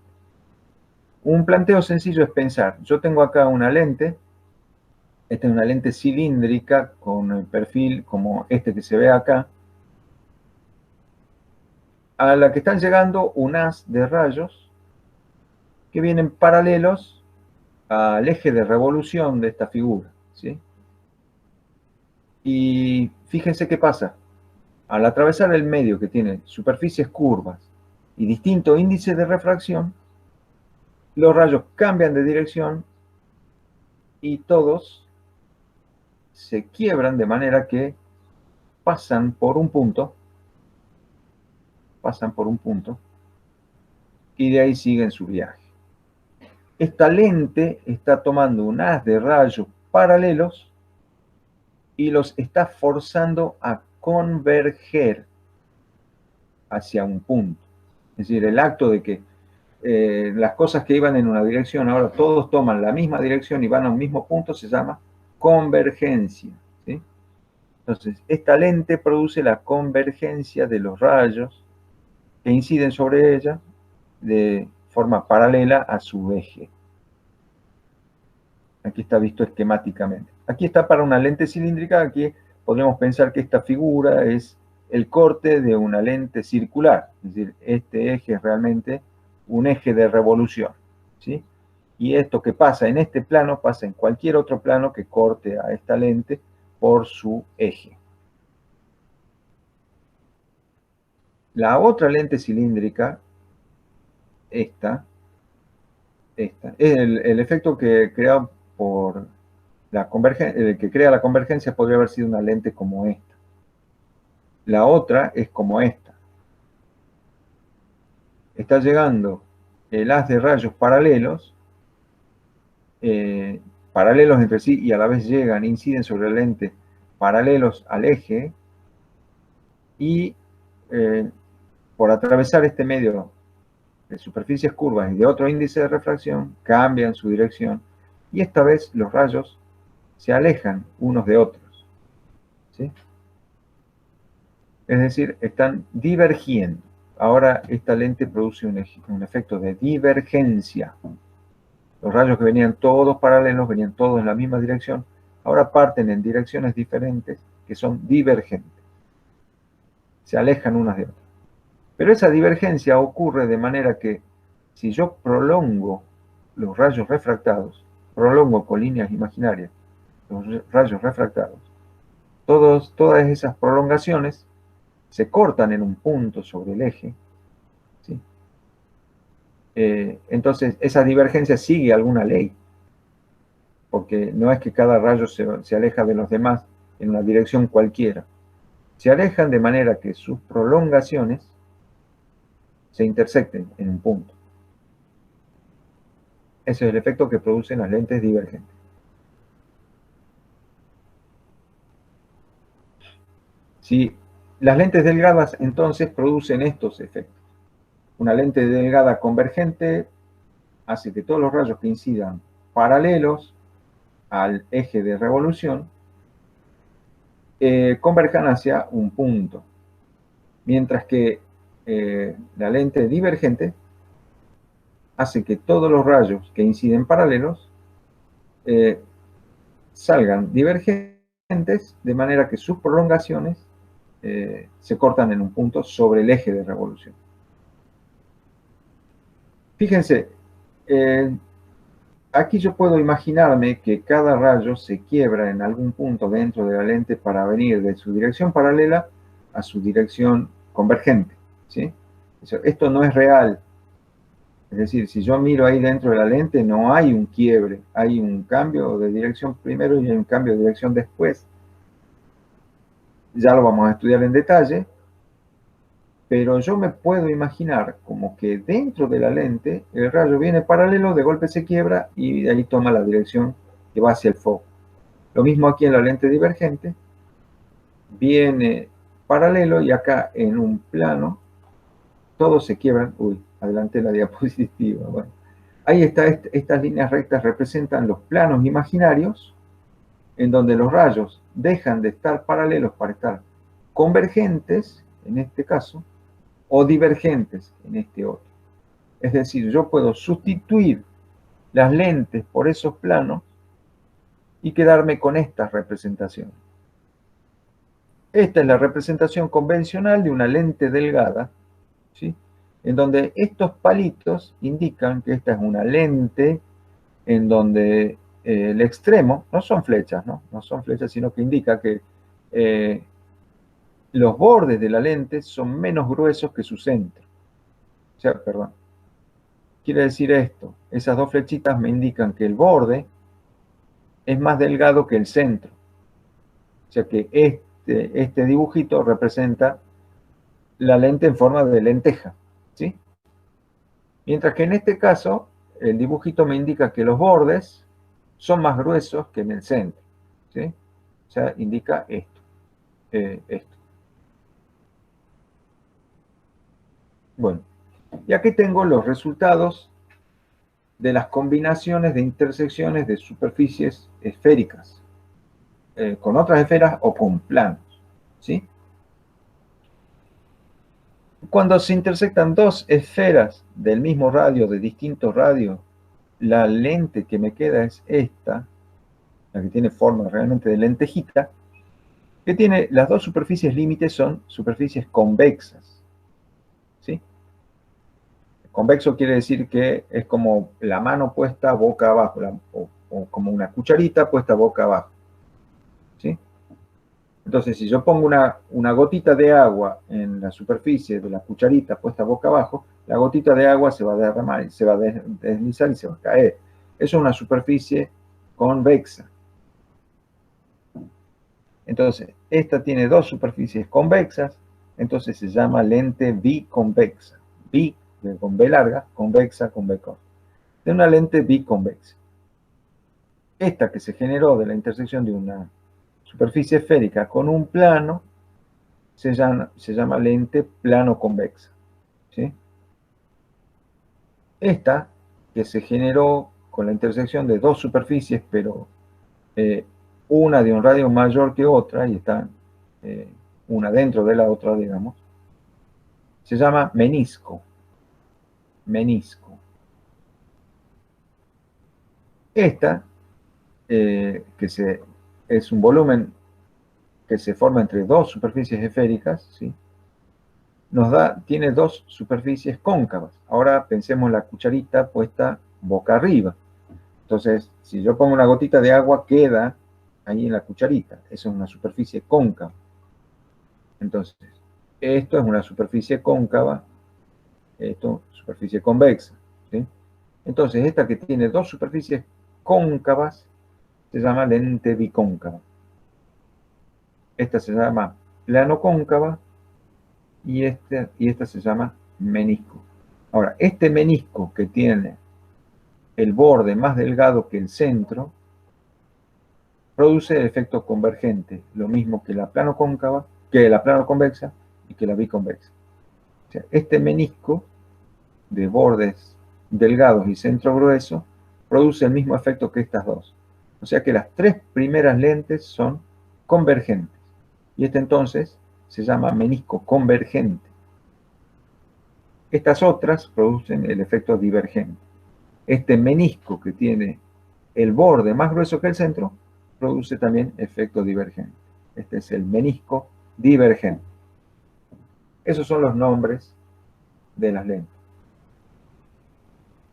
A: Un planteo sencillo es pensar, yo tengo acá una lente, esta es una lente cilíndrica con el perfil como este que se ve acá, a la que están llegando un haz de rayos que vienen paralelos al eje de revolución de esta figura, ¿sí? Y fíjense qué pasa. Al atravesar el medio que tiene superficies curvas y distinto índice de refracción, los rayos cambian de dirección y todos se quiebran de manera que pasan por un punto y de ahí siguen su viaje. Esta lente está tomando un haz de rayos paralelos y los está forzando a converger hacia un punto. Es decir, el acto de que las cosas que iban en una dirección ahora todos toman la misma dirección y van a un mismo punto se llama convergencia, ¿sí? Entonces, esta lente produce la convergencia de los rayos que inciden sobre ella de forma paralela a su eje. Aquí está visto esquemáticamente. Aquí está para una lente cilíndrica, aquí podemos pensar que esta figura es el corte de una lente circular. Es decir, este eje es realmente un eje de revolución, ¿sí? Y esto que pasa en este plano pasa en cualquier otro plano que corte a esta lente por su eje. La otra lente cilíndrica, esta es el efecto que crea por la convergencia, el que crea la convergencia podría haber sido una lente como esta. La otra es como esta. Está llegando el haz de rayos paralelos, paralelos entre sí y a la vez llegan, inciden sobre la lente paralelos al eje y por atravesar este medio de superficies curvas y de otro índice de refracción, cambian su dirección y esta vez los rayos se alejan unos de otros, ¿sí? Es decir, están divergiendo. Ahora esta lente produce un efecto de divergencia. Los rayos que venían todos paralelos, venían todos en la misma dirección, ahora parten en direcciones diferentes que son divergentes. Se alejan unas de otras. Pero esa divergencia ocurre de manera que si yo prolongo los rayos refractados, prolongo con líneas imaginarias los rayos refractados, todas esas prolongaciones se cortan en un punto sobre el eje, ¿sí? Entonces esa divergencia sigue alguna ley, porque no es que cada rayo se aleja de los demás en una dirección cualquiera. Se alejan de manera que sus prolongaciones se intersecten en un punto. Ese es el efecto que producen las lentes divergentes. Si las lentes delgadas entonces producen estos efectos. Una lente delgada convergente hace que todos los rayos que incidan paralelos al eje de revolución converjan hacia un punto. Mientras que la lente divergente hace que todos los rayos que inciden paralelos salgan divergentes de manera que sus prolongaciones se cortan en un punto sobre el eje de revolución. Fíjense, aquí yo puedo imaginarme que cada rayo se quiebra en algún punto dentro de la lente para venir de su dirección paralela a su dirección convergente, ¿sí? Esto no es real. Es decir, si yo miro ahí dentro de la lente, no hay un quiebre, hay un cambio de dirección primero y hay un cambio de dirección después. Ya lo vamos a estudiar en detalle, pero yo me puedo imaginar como que dentro de la lente el rayo viene paralelo, de golpe se quiebra y de ahí toma la dirección que va hacia el foco. Lo mismo aquí en la lente divergente, viene paralelo y acá en un plano todos se quiebran. Uy, adelanté la diapositiva. Bueno, ahí está, estas líneas rectas representan los planos imaginarios en donde los rayos dejan de estar paralelos para estar convergentes, en este caso, o divergentes, en este otro. Es decir, yo puedo sustituir las lentes por esos planos y quedarme con estas representaciones. Esta es la representación convencional de una lente delgada, ¿sí? En donde estos palitos indican que esta es una lente en donde el extremo, no son flechas, ¿no? No son flechas, sino que indica que los bordes de la lente son menos gruesos que su centro. O sea, perdón. Quiere decir esto, esas dos flechitas me indican que el borde es más delgado que el centro. O sea que este dibujito representa la lente en forma de lenteja, ¿sí? Mientras que en este caso, el dibujito me indica que los bordes son más gruesos que en el centro, ¿sí? O sea, indica esto, esto. Bueno, y aquí tengo los resultados de las combinaciones de intersecciones de superficies esféricas, con otras esferas o con planos, ¿sí? Cuando se intersectan dos esferas del mismo radio, de distintos radios, la lente que me queda es esta, la que tiene forma realmente de lentejita, que tiene las dos superficies límites son superficies convexas, ¿sí? Convexo quiere decir que es como la mano puesta boca abajo, o como una cucharita puesta boca abajo, ¿sí? Entonces, si yo pongo una gotita de agua en la superficie de la cucharita puesta boca abajo, la gotita de agua se va a derramar, se va a deslizar y se va a caer. Eso es una superficie convexa. Entonces, esta tiene dos superficies convexas, entonces se llama lente biconvexa. Bi, con B larga, convexa, con B corta. De una lente biconvexa. Esta que se generó de la intersección de una superficie esférica con un plano se llama lente plano convexa, ¿sí? Esta que se generó con la intersección de dos superficies, pero una de un radio mayor que otra, y están una dentro de la otra, digamos, se llama menisco. Menisco. Esta, es un volumen que se forma entre dos superficies esféricas, ¿sí? Tiene dos superficies cóncavas. Ahora pensemos la cucharita puesta boca arriba. Entonces, si yo pongo una gotita de agua, queda ahí en la cucharita. Eso es una superficie cóncava. Entonces, esto es una superficie cóncava, esto superficie convexa, ¿sí? Entonces, esta que tiene dos superficies cóncavas se llama lente bicóncava. Esta se llama plano cóncava y esta se llama menisco. Ahora, este menisco que tiene el borde más delgado que el centro produce el efecto convergente, lo mismo que la plano cóncava, que la plano convexa y que la biconvexa. O sea, este menisco de bordes delgados y centro grueso produce el mismo efecto que estas dos. O sea que las tres primeras lentes son convergentes. Y este entonces se llama menisco convergente. Estas otras producen el efecto divergente. Este menisco que tiene el borde más grueso que el centro produce también efecto divergente. Este es el menisco divergente. Esos son los nombres de las lentes.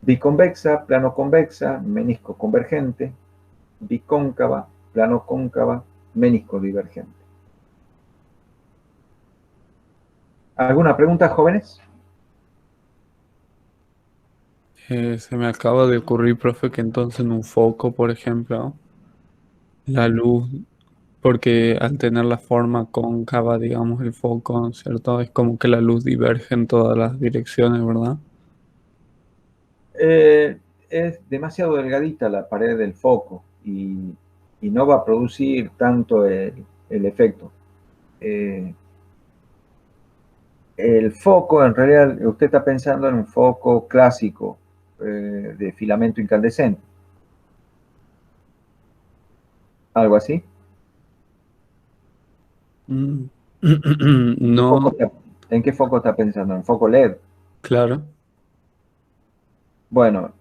A: Biconvexa, plano convexa, menisco convergente, bicóncava, plano cóncava, menisco divergente. ¿Alguna pregunta, jóvenes?
D: Se me acaba de ocurrir, profe, que entonces en un foco, por ejemplo, la luz, porque al tener la forma cóncava, digamos, el foco, ¿cierto? Es como que la luz diverge en todas las direcciones, ¿verdad?
A: Es demasiado delgadita la pared del foco y no va a producir tanto el efecto. El foco, en realidad, usted está pensando en un foco clásico de filamento incandescente. ¿Algo así?
D: Mm.
A: ¿Foco
D: No,
A: ¿En qué foco está pensando? ¿En foco LED?
D: claro.
A: Bueno,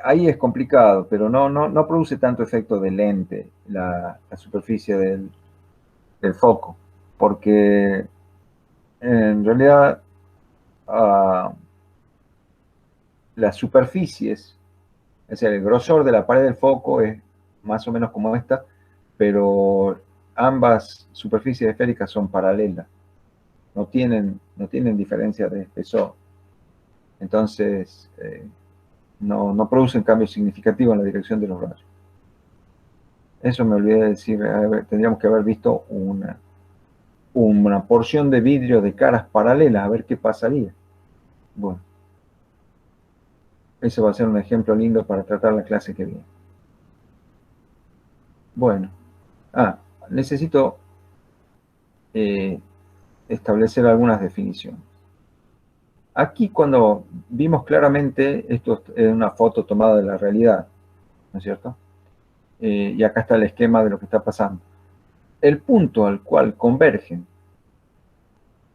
A: ahí es complicado, pero no produce tanto efecto de lente la superficie del foco, porque en realidad ah, las superficies, es decir, el grosor de la pared del foco es más o menos como esta, pero ambas superficies esféricas son paralelas, no tienen diferencia de espesor. Entonces, no producen cambios significativos en la dirección de los rayos. Eso me olvidé de decir, tendríamos que haber visto una porción de vidrio de caras paralelas, a ver qué pasaría. Bueno, ese va a ser un ejemplo lindo para tratar la clase que viene. Bueno, necesito eh, establecer algunas definiciones. Aquí cuando vimos claramente, esto es una foto tomada de la realidad, ¿no es cierto? Y acá está el esquema de lo que está pasando. El punto al cual convergen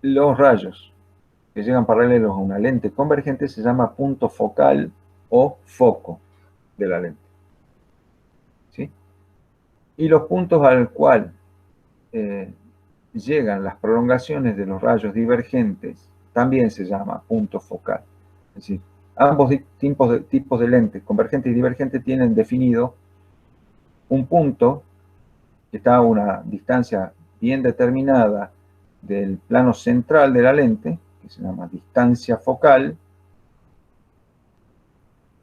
A: los rayos que llegan paralelos a una lente convergente se llama punto focal o foco de la lente. ¿Sí? Y los puntos al cual llegan las prolongaciones de los rayos divergentes también se llama punto focal. Es decir, ambos tipos de lentes, convergente y divergente, tienen definido un punto que está a una distancia bien determinada del plano central de la lente, que se llama distancia focal,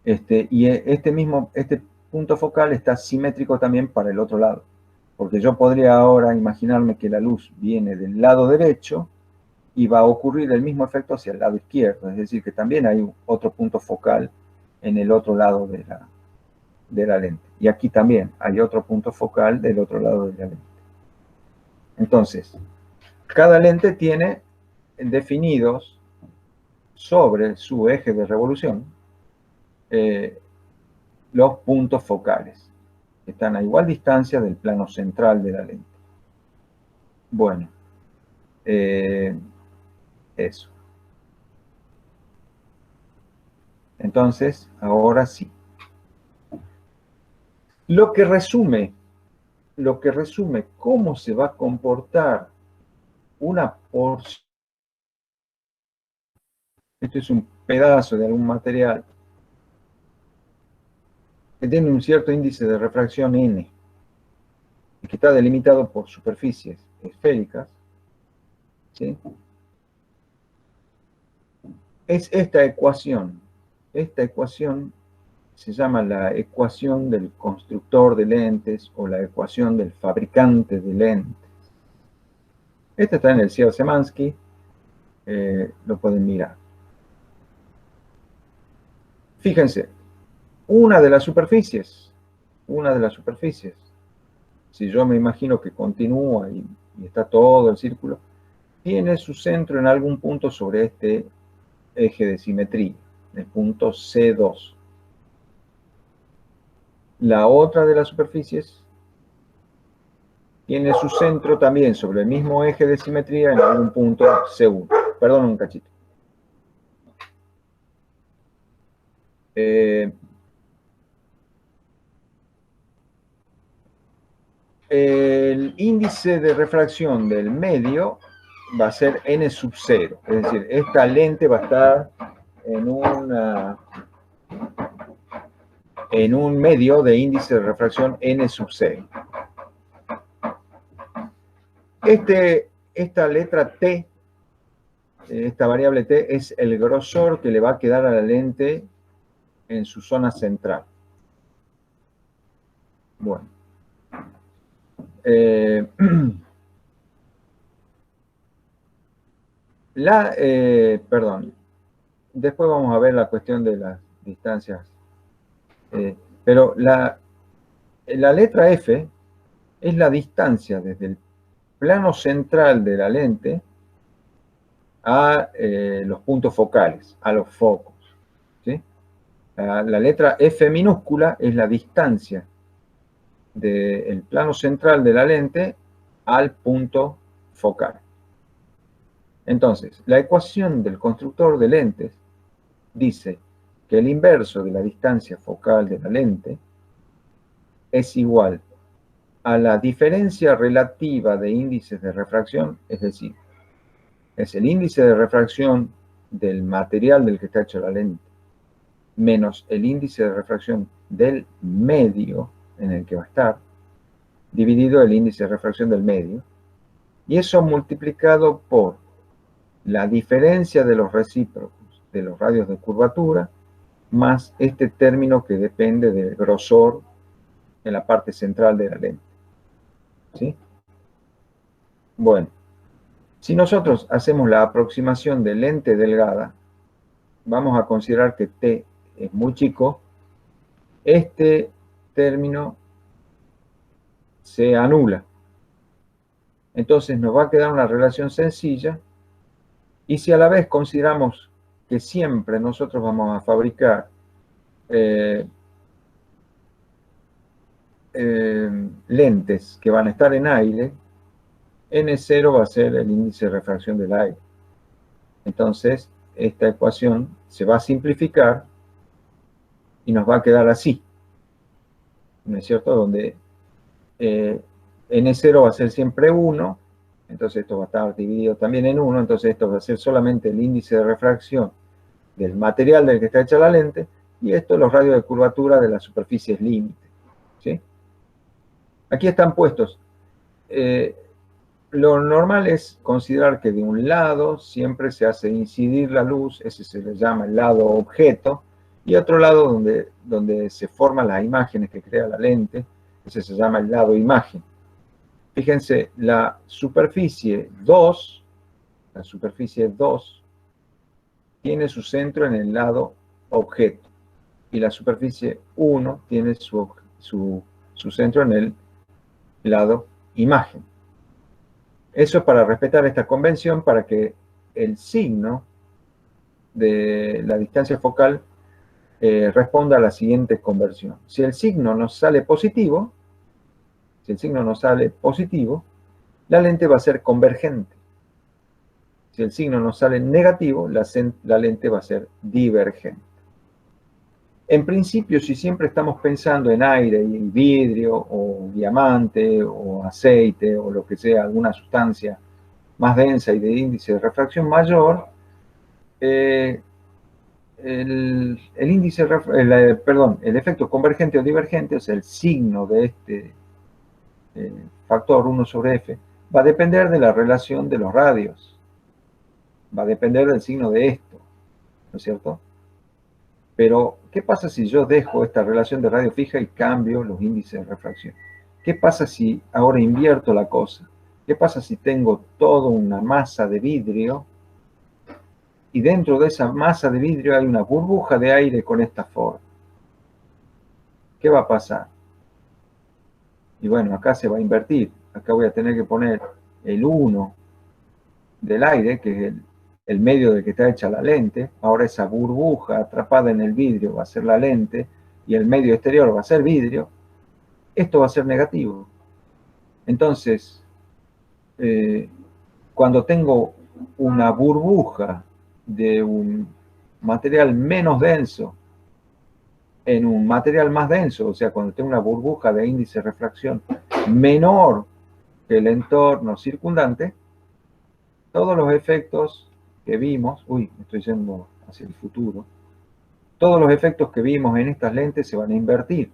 A: y este punto focal está simétrico también para el otro lado, porque yo podría ahora imaginarme que la luz viene del lado derecho y va a ocurrir el mismo efecto hacia el lado izquierdo, es decir, que también hay otro punto focal en el otro lado de la lente. Y aquí también hay otro punto focal del otro lado de la lente. Entonces, cada lente tiene definidos sobre su eje de revolución los puntos focales, que están a igual distancia del plano central de la lente. Bueno, eso. Entonces, ahora sí. Lo que resume cómo se va a comportar una porción. Esto es un pedazo de algún material que tiene un cierto índice de refracción n, y que está delimitado por superficies esféricas, ¿sí? Es esta ecuación. Esta ecuación se llama la ecuación del constructor de lentes o la ecuación del fabricante de lentes. Esta está en el Sierra-Szymanski, lo pueden mirar. Fíjense, una de las superficies, si yo me imagino que continúa y está todo el círculo, tiene su centro en algún punto sobre este eje de simetría, el punto C2. La otra de las superficies tiene su centro también sobre el mismo eje de simetría en algún punto C1. Perdón un cachito. El índice de refracción del medio va a ser n sub 0. Es decir, esta lente va a estar en un medio de índice de refracción n sub 0. Esta letra t, esta variable t, es el grosor que le va a quedar a la lente en su zona central. Bueno. Perdón. Después vamos a ver la cuestión de las distancias. Pero la letra F es la distancia desde el plano central de la lente a los puntos focales, a los focos. ¿Sí? La letra F minúscula es la distancia del plano central de la lente al punto focal. Entonces, la ecuación del constructor de lentes dice que el inverso de la distancia focal de la lente es igual a la diferencia relativa de índices de refracción, es decir, es el índice de refracción del material del que está hecho la lente, menos el índice de refracción del medio en el que va a estar, dividido el índice de refracción del medio, y eso multiplicado por la diferencia de los recíprocos de los radios de curvatura, más este término que depende del grosor en la parte central de la lente. ¿Sí? Bueno, si nosotros hacemos la aproximación de lente delgada, vamos a considerar que t es muy chico, este término se anula. Entonces nos va a quedar una relación sencilla, y si a la vez consideramos que siempre nosotros vamos a fabricar lentes que van a estar en aire, N0 va a ser el índice de refracción del aire. Entonces, esta ecuación se va a simplificar y nos va a quedar así. ¿No es cierto? Donde N0 va a ser siempre 1, entonces esto va a estar dividido también en 1, entonces esto va a ser solamente el índice de refracción del material del que está hecha la lente, y esto los radios de curvatura de las superficies límite. ¿Sí? Aquí están puestos. Lo normal es considerar que de un lado siempre se hace incidir la luz, ese se le llama el lado objeto, y otro lado donde se forman las imágenes que crea la lente, ese se llama el lado imagen. Fíjense, la superficie 2 tiene su centro en el lado objeto, y la superficie 1 tiene su centro en el lado imagen. Eso es para respetar esta convención, para que el signo de la distancia focal responda a la siguiente conversión. Si el signo nos sale positivo, la lente va a ser convergente. Si el signo nos sale negativo, la lente va a ser divergente. En principio, si siempre estamos pensando en aire y vidrio, o diamante, o aceite, o lo que sea, alguna sustancia más densa y de índice de refracción mayor, el efecto convergente o divergente, o sea, el signo de este factor 1 sobre f, va a depender de la relación de los radios. Va a depender del signo de esto, ¿no es cierto? Pero, ¿qué pasa si yo dejo esta relación de radio fija y cambio los índices de refracción? ¿Qué pasa si ahora invierto la cosa? ¿Qué pasa si tengo toda una masa de vidrio y dentro de esa masa de vidrio hay una burbuja de aire con esta forma? ¿Qué va a pasar? Y bueno, acá se va a invertir. Acá voy a tener que poner el 1 del aire, que es el medio del que está hecha la lente. Ahora esa burbuja atrapada en el vidrio va a ser la lente y el medio exterior va a ser vidrio. Esto va a ser negativo. Entonces, cuando tengo una burbuja de un material menos denso en un material más denso, o sea, cuando tengo una burbuja de índice de refracción menor que el entorno circundante, todos los efectos que vimos, me estoy yendo hacia el futuro, todos los efectos que vimos en estas lentes se van a invertir.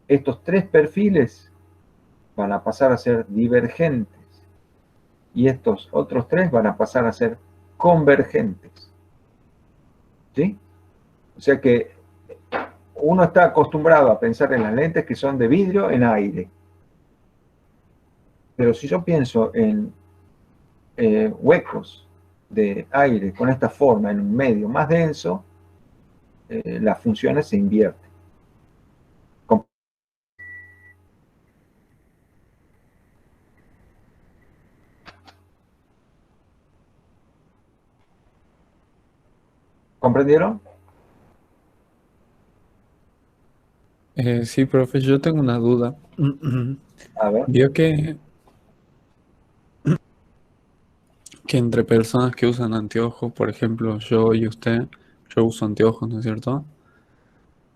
A: Estos tres perfiles van a pasar a ser divergentes y estos otros tres van a pasar a ser convergentes. ¿Sí? O sea que uno está acostumbrado a pensar en las lentes que son de vidrio en aire. Pero si yo pienso en huecos de aire con esta forma en un medio más denso, las funciones se invierten. ¿Comprendieron?
D: Sí, profe, yo tengo una duda.
A: A ver.
D: Vio que entre personas que usan anteojos, por ejemplo, yo y usted, yo uso anteojos, ¿no es cierto?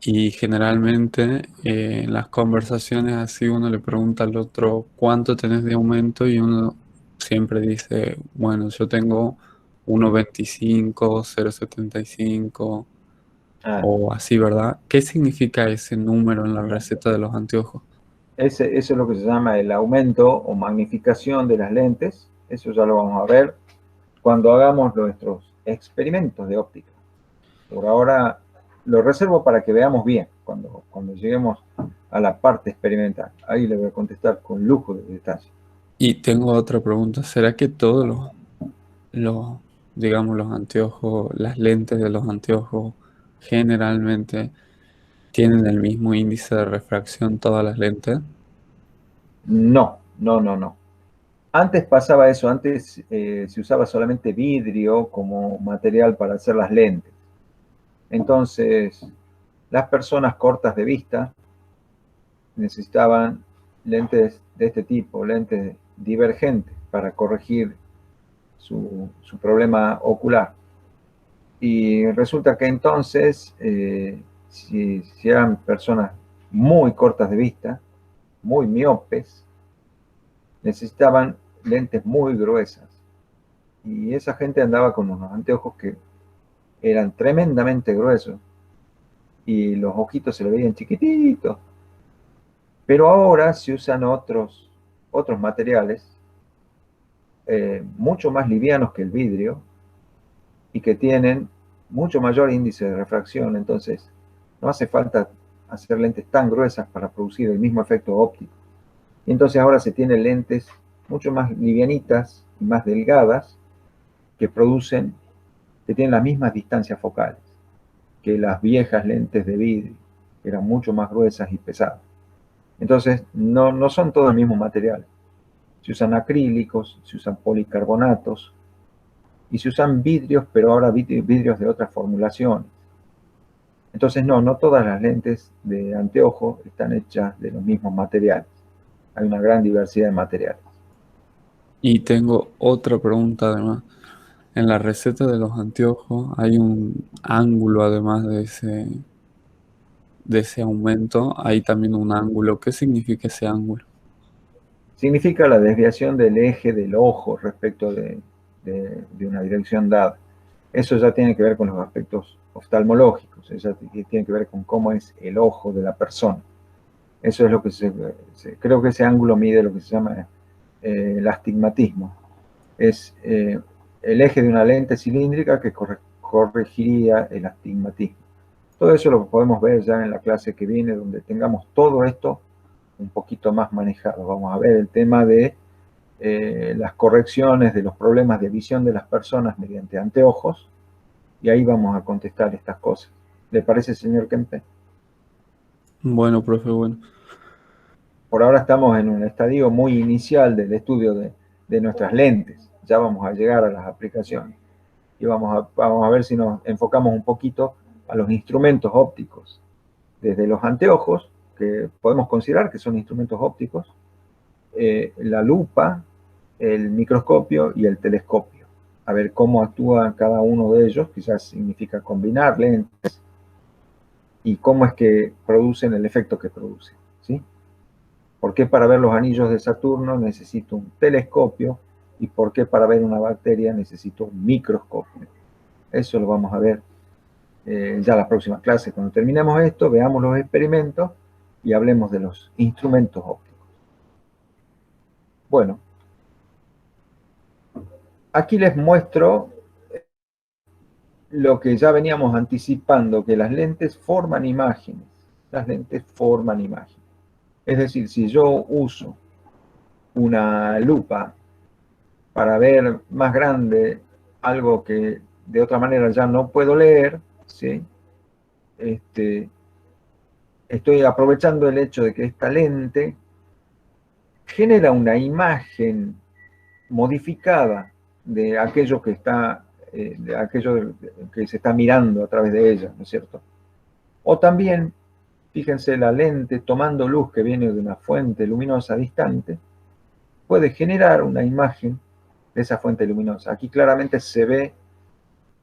D: Y generalmente en las conversaciones así uno le pregunta al otro cuánto tenés de aumento y uno siempre dice, bueno, yo tengo 1,25, 0,75 o así, ¿verdad? ¿Qué significa ese número en la receta de los anteojos?
A: Eso es lo que se llama el aumento o magnificación de las lentes. Eso ya lo vamos a ver cuando hagamos nuestros experimentos de óptica. Por ahora lo reservo para que veamos bien cuando lleguemos a la parte experimental. Ahí le voy a contestar con lujo de detalle.
D: Y tengo otra pregunta. ¿Será que todos los, digamos, los anteojos, las lentes de los anteojos generalmente tienen el mismo índice de refracción todas las lentes?
A: No. Antes pasaba eso, antes se usaba solamente vidrio como material para hacer las lentes. Entonces, las personas cortas de vista necesitaban lentes de este tipo, lentes divergentes para corregir su problema ocular. Y resulta que entonces, si eran personas muy cortas de vista, muy miopes, necesitaban lentes muy gruesas. Y esa gente andaba con unos anteojos que eran tremendamente gruesos y los ojitos se le veían chiquititos. Pero ahora se usan otros materiales mucho más livianos que el vidrio y que tienen mucho mayor índice de refracción. Entonces, no hace falta hacer lentes tan gruesas para producir el mismo efecto óptico. Y entonces ahora se tienen lentes mucho más livianitas y más delgadas que tienen las mismas distancias focales que las viejas lentes de vidrio, que eran mucho más gruesas y pesadas. Entonces, no son todos el mismo material. Se usan acrílicos, se usan policarbonatos y se usan vidrios, pero ahora vidrios de otras formulaciones. Entonces, no todas las lentes de anteojo están hechas de los mismos materiales. Hay una gran diversidad de materiales.
D: Y tengo otra pregunta además. En la receta de los anteojos hay un ángulo además de ese aumento, hay también un ángulo. ¿Qué significa ese ángulo?
A: Significa la desviación del eje del ojo respecto de una dirección dada. Eso ya tiene que ver con los aspectos oftalmológicos, eso tiene que ver con cómo es el ojo de la persona. Eso es lo que creo que ese ángulo mide lo que se llama el astigmatismo. Es el eje de una lente cilíndrica que corregiría el astigmatismo. Todo eso lo podemos ver ya en la clase que viene, donde tengamos todo esto un poquito más manejado. Vamos a ver el tema de las correcciones de los problemas de visión de las personas mediante anteojos, y ahí vamos a contestar estas cosas. ¿Le parece, señor Kempe?
D: Bueno, profe, bueno.
A: Por ahora estamos en un estadio muy inicial del estudio de nuestras lentes. Ya vamos a llegar a las aplicaciones. Y vamos a ver si nos enfocamos un poquito a los instrumentos ópticos. Desde los anteojos, que podemos considerar que son instrumentos ópticos, la lupa, el microscopio y el telescopio. A ver cómo actúa cada uno de ellos, quizás significa combinar lentes, y cómo es que producen el efecto que producen, ¿sí? Porque para ver los anillos de Saturno necesito un telescopio y por qué para ver una bacteria necesito un microscopio. Eso lo vamos a ver ya la próxima clase. Cuando terminemos esto, veamos los experimentos y hablemos de los instrumentos ópticos. Bueno, aquí les muestro lo que ya veníamos anticipando, que las lentes forman imágenes. Las lentes forman imágenes. Es decir, si yo uso una lupa para ver más grande algo que de otra manera ya no puedo leer, ¿sí? Estoy aprovechando el hecho de que esta lente genera una imagen modificada de aquello que está, de aquello que se está mirando a través de ella, ¿no es cierto? O también, fíjense, la lente tomando luz que viene de una fuente luminosa distante, puede generar una imagen de esa fuente luminosa. Aquí claramente se ve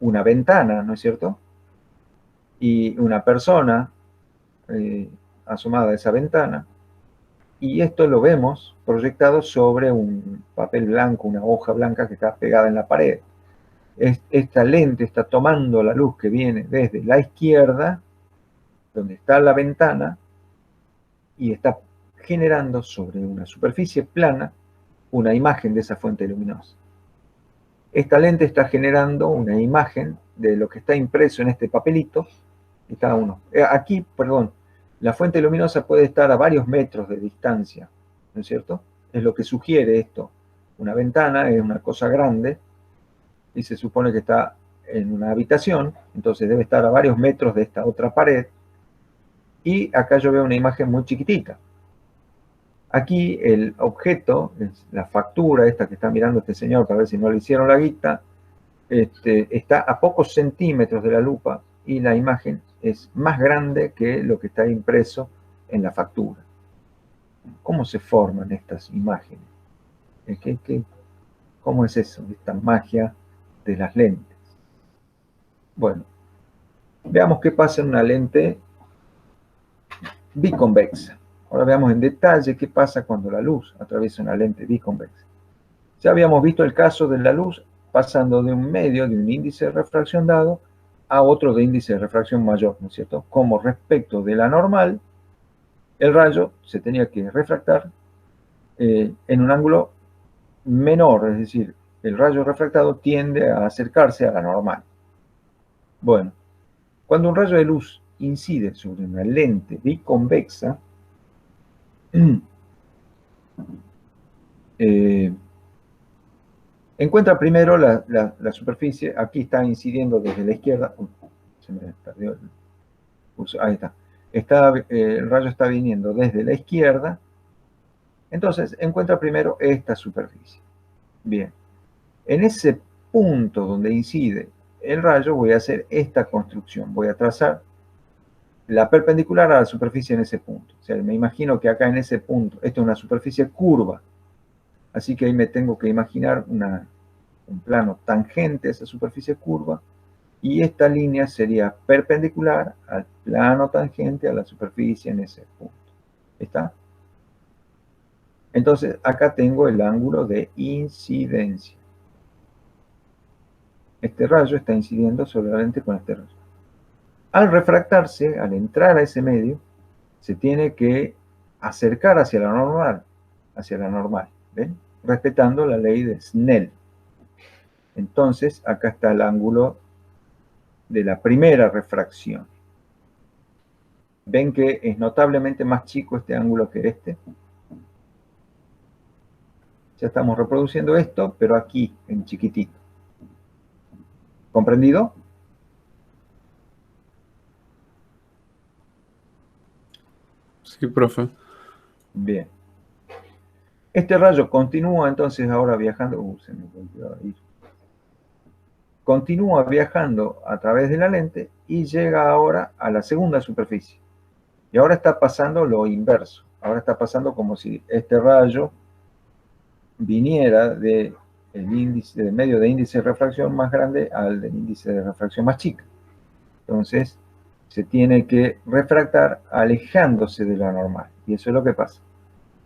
A: una ventana, ¿no es cierto? Y una persona asomada a esa ventana, y esto lo vemos proyectado sobre un papel blanco, una hoja blanca que está pegada en la pared. Esta lente está tomando la luz que viene desde la izquierda, donde está la ventana, y está generando sobre una superficie plana una imagen de esa fuente luminosa. Esta lente está generando una imagen de lo que está impreso en este papelito. Aquí, perdón, la fuente luminosa puede estar a varios metros de distancia, ¿no es cierto? Es lo que sugiere esto. Una ventana es una cosa grande y se supone que está en una habitación, entonces debe estar a varios metros de esta otra pared. Y acá yo veo una imagen muy chiquitita. Aquí el objeto, la factura esta que está mirando este señor para ver si no le hicieron la guita, está a pocos centímetros de la lupa y la imagen es más grande que lo que está impreso en la factura. ¿Cómo se forman estas imágenes? ¿Cómo es eso, esta magia de las lentes? Bueno, veamos qué pasa en una lente biconvexa. Ahora veamos en detalle qué pasa cuando la luz atraviesa una lente biconvexa. Ya habíamos visto el caso de la luz pasando de un medio, de un índice de refracción dado, a otro de índice de refracción mayor, ¿no es cierto? Como respecto de la normal, el rayo se tenía que refractar en un ángulo menor, es decir, el rayo refractado tiende a acercarse a la normal. Bueno, cuando un rayo de luz incide sobre una lente biconvexa, encuentra primero la superficie. Aquí está incidiendo desde la izquierda. Se me perdió el pulso. Ahí está. El rayo está viniendo desde la izquierda. Entonces encuentra primero esta superficie. Bien. En ese punto donde incide el rayo voy a hacer esta construcción. Voy a trazar la perpendicular a la superficie en ese punto. O sea, me imagino que acá en ese punto, esto es una superficie curva. Así que ahí me tengo que imaginar un plano tangente a esa superficie curva. Y esta línea sería perpendicular al plano tangente a la superficie en ese punto. ¿Está? Entonces, acá tengo el ángulo de incidencia. Este rayo está incidiendo sobre la lente con este rayo. Al refractarse, al entrar a ese medio, se tiene que acercar hacia la normal, ¿ven? Respetando la ley de Snell. Entonces, acá está el ángulo de la primera refracción. ¿Ven que es notablemente más chico este ángulo que este? Ya estamos reproduciendo esto, pero aquí, en chiquitito. ¿Comprendido?
D: Sí, profe.
A: Bien. Este rayo continúa entonces ahora viajando. Se me volvió a ir. Continúa viajando a través de la lente y llega ahora a la segunda superficie. Y ahora está pasando lo inverso. Ahora está pasando como si este rayo viniera del medio de índice de refracción más grande al del índice de refracción más chica. Entonces, se tiene que refractar alejándose de la normal. Y eso es lo que pasa.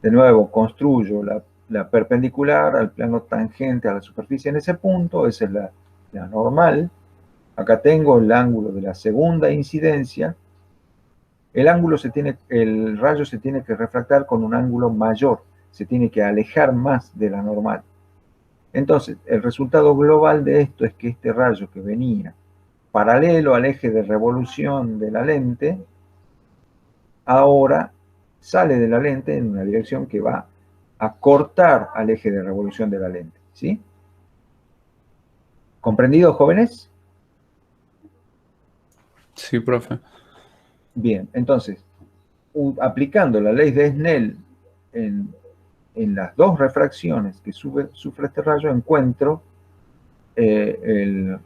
A: De nuevo, construyo la la perpendicular al plano tangente a la superficie en ese punto, esa es la normal. Acá tengo el ángulo de la segunda incidencia. El rayo se tiene que refractar con un ángulo mayor, se tiene que alejar más de la normal. Entonces, el resultado global de esto es que este rayo que venía paralelo al eje de revolución de la lente, ahora sale de la lente en una dirección que va a cortar al eje de revolución de la lente, ¿sí? ¿Comprendido, jóvenes?
D: Sí, profe.
A: Bien, entonces, aplicando la ley de Snell en las dos refracciones que sufre este rayo, encuentro el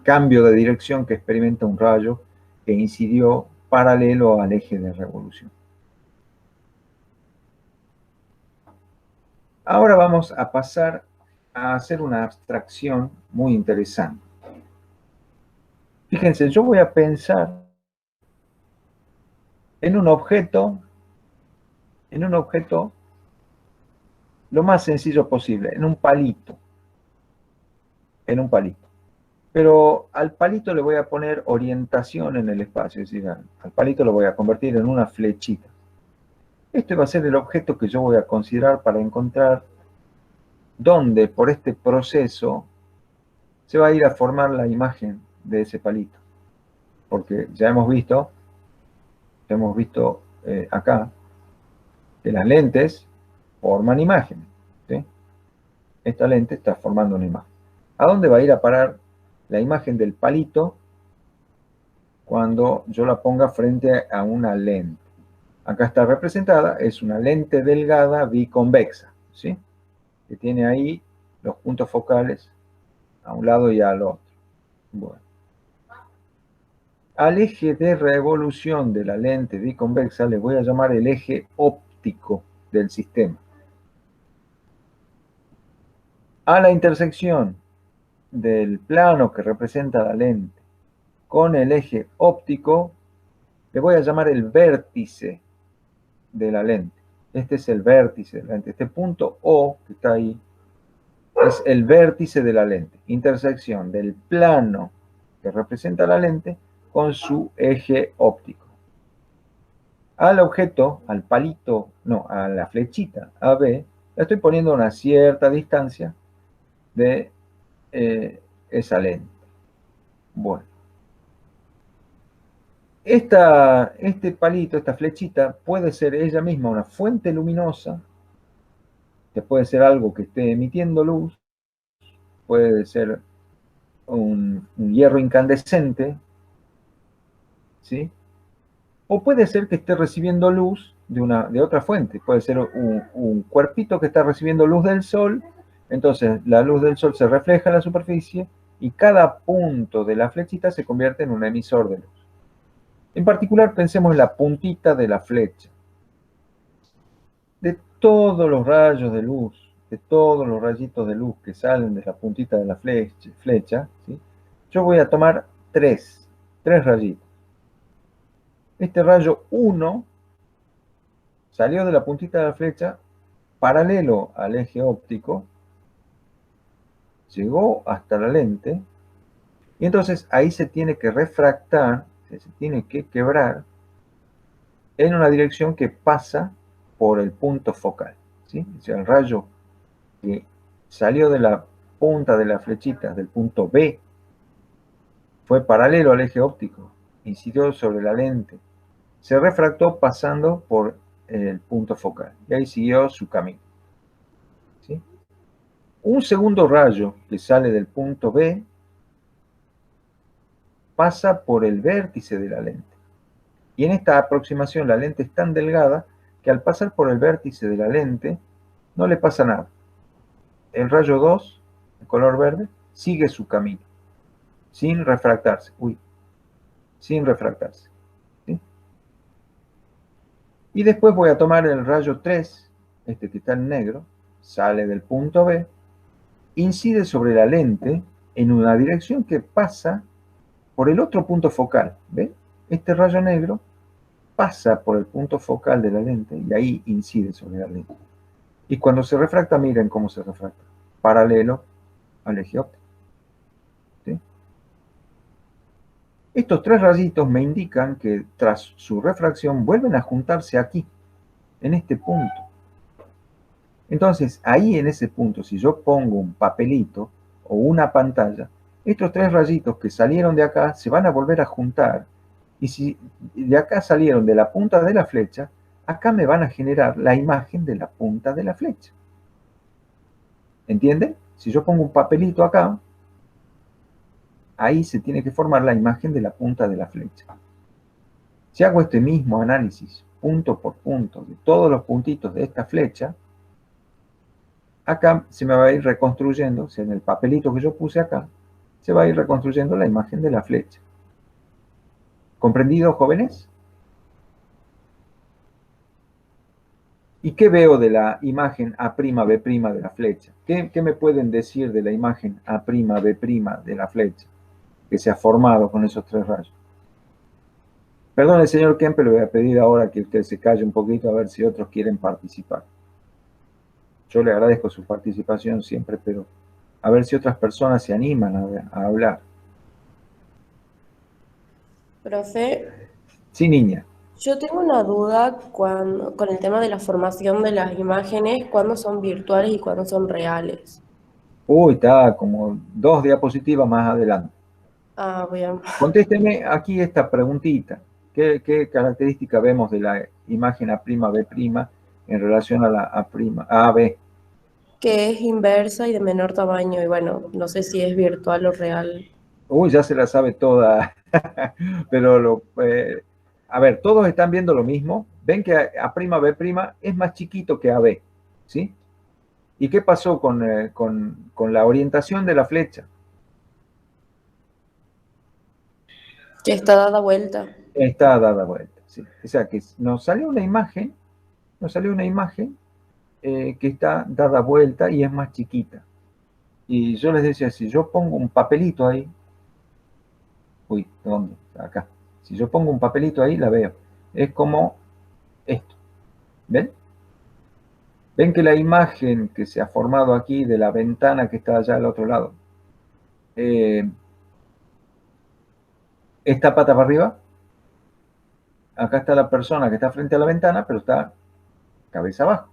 A: cambio de dirección que experimenta un rayo que incidió paralelo al eje de revolución. Ahora vamos a pasar a hacer una abstracción muy interesante. Fíjense, yo voy a pensar en un objeto lo más sencillo posible, en un palito. Pero al palito le voy a poner orientación en el espacio, es decir, al palito lo voy a convertir en una flechita. Este va a ser el objeto que yo voy a considerar para encontrar dónde por este proceso se va a ir a formar la imagen de ese palito. Porque ya hemos visto acá que las lentes forman imágenes, ¿sí? Esta lente está formando una imagen. ¿A dónde va a ir a parar la imagen del palito cuando yo la ponga frente a una lente? Acá está representada, es una lente delgada biconvexa, ¿sí? Que tiene ahí los puntos focales a un lado y al otro. Bueno. Al eje de revolución de la lente biconvexa le voy a llamar el eje óptico del sistema. A la intersección del plano que representa la lente con el eje óptico le voy a llamar el vértice de la lente. Este es el vértice de la lente. Este punto O que está ahí es el vértice de la lente. Intersección del plano que representa la lente con su eje óptico. Al objeto, al palito, no, a la flechita AB, la estoy poniendo a una cierta distancia de esa lente. Bueno. Este palito, esta flechita, puede ser ella misma una fuente luminosa, que puede ser algo que esté emitiendo luz, puede ser un hierro incandescente, ¿sí? O puede ser que esté recibiendo luz de otra fuente, puede ser un cuerpito que está recibiendo luz del sol, entonces la luz del sol se refleja en la superficie y cada punto de la flechita se convierte en un emisor de luz. En particular, pensemos en la puntita de la flecha. De todos los rayos de luz, de todos los rayitos de luz que salen de la puntita de la flecha, ¿sí? Yo voy a tomar tres rayitos. Este rayo 1 salió de la puntita de la flecha paralelo al eje óptico, llegó hasta la lente, y entonces ahí se tiene que refractar, se tiene que quebrar en una dirección que pasa por el punto focal, ¿sí? O sea, el rayo que salió de la punta de la flechita del punto B fue paralelo al eje óptico, incidió sobre la lente, se refractó pasando por el punto focal y ahí siguió su camino, ¿sí? Un segundo rayo que sale del punto B pasa por el vértice de la lente. Y en esta aproximación la lente es tan delgada que al pasar por el vértice de la lente no le pasa nada. El rayo 2, de color verde, sigue su camino, sin refractarse. Sin refractarse, ¿sí? Y después voy a tomar el rayo 3, este que está en negro, sale del punto B, incide sobre la lente en una dirección que pasa por el otro punto focal. ¿Ven? Este rayo negro pasa por el punto focal de la lente y ahí incide sobre la lente. Y cuando se refracta, miren cómo se refracta. Paralelo al eje óptico. ¿Sí? Estos tres rayitos me indican que tras su refracción vuelven a juntarse aquí, en este punto. Entonces, ahí en ese punto, si yo pongo un papelito o una pantalla, estos tres rayitos que salieron de acá se van a volver a juntar. Y si de acá salieron de la punta de la flecha, acá me van a generar la imagen de la punta de la flecha. ¿Entienden? Si yo pongo un papelito acá, ahí se tiene que formar la imagen de la punta de la flecha. Si hago este mismo análisis, punto por punto, de todos los puntitos de esta flecha, acá se me va a ir reconstruyendo, o sea, en el papelito que yo puse acá, se va a ir reconstruyendo la imagen de la flecha. ¿Comprendido, jóvenes? ¿Y qué veo de la imagen A'B' de la flecha? ¿Qué me pueden decir de la imagen A'B' de la flecha que se ha formado con esos tres rayos? Perdón, señor Kempe, le voy a pedir ahora que usted se calle un poquito a ver si otros quieren participar. Yo le agradezco su participación siempre, pero a ver si otras personas se animan a hablar.
B: Profe,
A: Sí, niña.
B: yo tengo una duda con el tema de la formación de las imágenes, cuándo son virtuales y cuándo son reales.
A: Uy, está como 2 diapositivas más adelante.
B: Ah, bien.
A: Contésteme aquí esta preguntita. ¿Qué característica vemos de la imagen A'B' en relación a la AB?
B: Que es inversa y de menor tamaño, y bueno, no sé si es virtual o real.
A: Uy, ya se la sabe toda. Pero, a ver, todos están viendo lo mismo. Ven que A'B' es más chiquito que AB, ¿sí? ¿Y qué pasó con la orientación de la flecha?
B: Que está dada vuelta.
A: Está dada vuelta, ¿sí? O sea que nos salió una imagen que está dada vuelta y es más chiquita. Y yo les decía, si yo pongo un papelito ahí, uy, ¿dónde? Acá. Si yo pongo un papelito ahí, la veo. Es como esto. ¿Ven? ¿Ven que la imagen que se ha formado aquí de la ventana que está allá al otro lado está pata para arriba? Acá está la persona que está frente a la ventana, pero está cabeza abajo.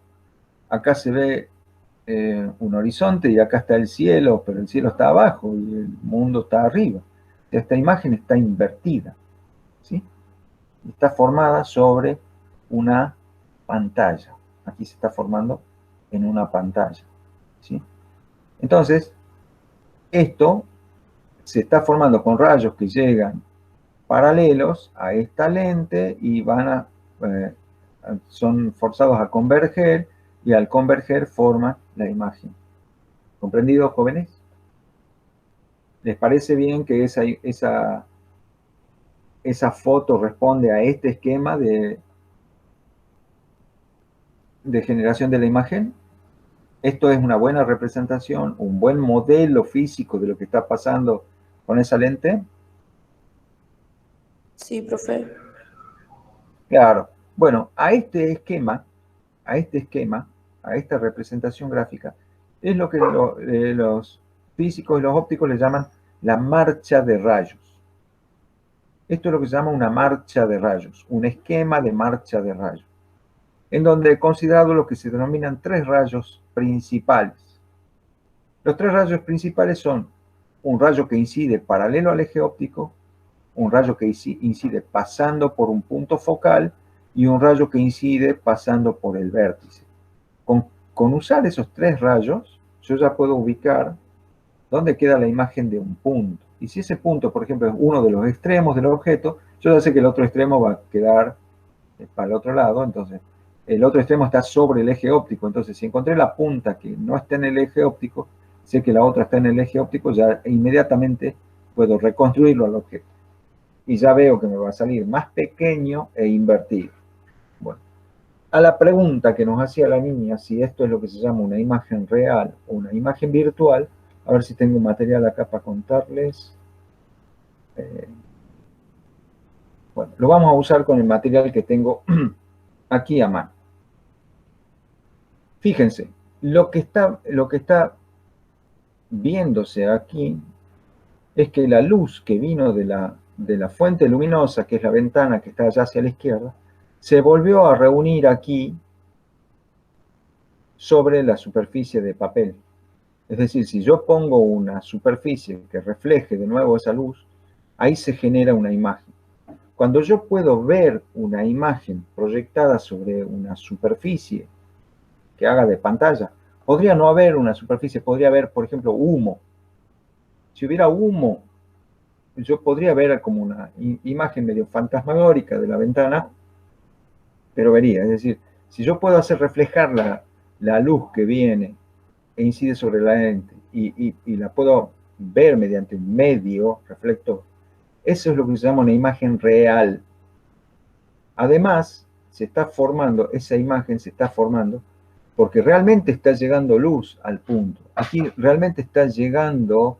A: Acá se ve un horizonte y acá está el cielo, pero el cielo está abajo y el mundo está arriba. Esta imagen está invertida, ¿sí? Está formada sobre una pantalla. Aquí se está formando en una pantalla, ¿sí? Entonces, esto se está formando con rayos que llegan paralelos a esta lente y son forzados a converger y al converger forman la imagen. ¿Comprendido, jóvenes? ¿Les parece bien que esa foto responde a este esquema de generación de la imagen? Esto es una buena representación, un buen modelo físico de lo que está pasando con esa lente.
B: Sí, profe.
A: Claro. Bueno, a este esquema, a esta representación gráfica, es lo que los físicos y los ópticos le llaman la marcha de rayos. Esto es lo que se llama una marcha de rayos, un esquema de marcha de rayos, en donde he considerado lo que se denominan tres rayos principales. Los tres rayos principales son un rayo que incide paralelo al eje óptico, un rayo que incide pasando por un punto focal y un rayo que incide pasando por el vértice. Con usar esos tres rayos, yo ya puedo ubicar dónde queda la imagen de un punto. Y si ese punto, por ejemplo, es uno de los extremos del objeto, yo ya sé que el otro extremo va a quedar para el otro lado, entonces el otro extremo está sobre el eje óptico. Entonces, si encontré la punta que no está en el eje óptico, sé que la otra está en el eje óptico, ya inmediatamente puedo reconstruirlo al objeto. Y ya veo que me va a salir más pequeño e invertido. Bueno, a la pregunta que nos hacía la niña, si esto es lo que se llama una imagen real o una imagen virtual, a ver si tengo material acá para contarles. Bueno, lo vamos a usar con el material que tengo aquí a mano. Fíjense, lo que está viéndose aquí es que la luz que vino de la fuente luminosa, que es la ventana que está allá hacia la izquierda, se volvió a reunir aquí sobre la superficie de papel. Es decir, si yo pongo una superficie que refleje de nuevo esa luz, ahí se genera una imagen. Cuando yo puedo ver una imagen proyectada sobre una superficie que haga de pantalla, podría no haber una superficie, podría haber, por ejemplo, humo. Si hubiera humo, yo podría ver como una imagen medio fantasmagórica de la ventana, pero vería, es decir, si yo puedo hacer reflejar la luz que viene e incide sobre la lente y la puedo ver mediante un medio reflector, eso es lo que se llama una imagen real. Además, se está formando, esa imagen se está formando porque realmente está llegando luz al punto. Aquí realmente está llegando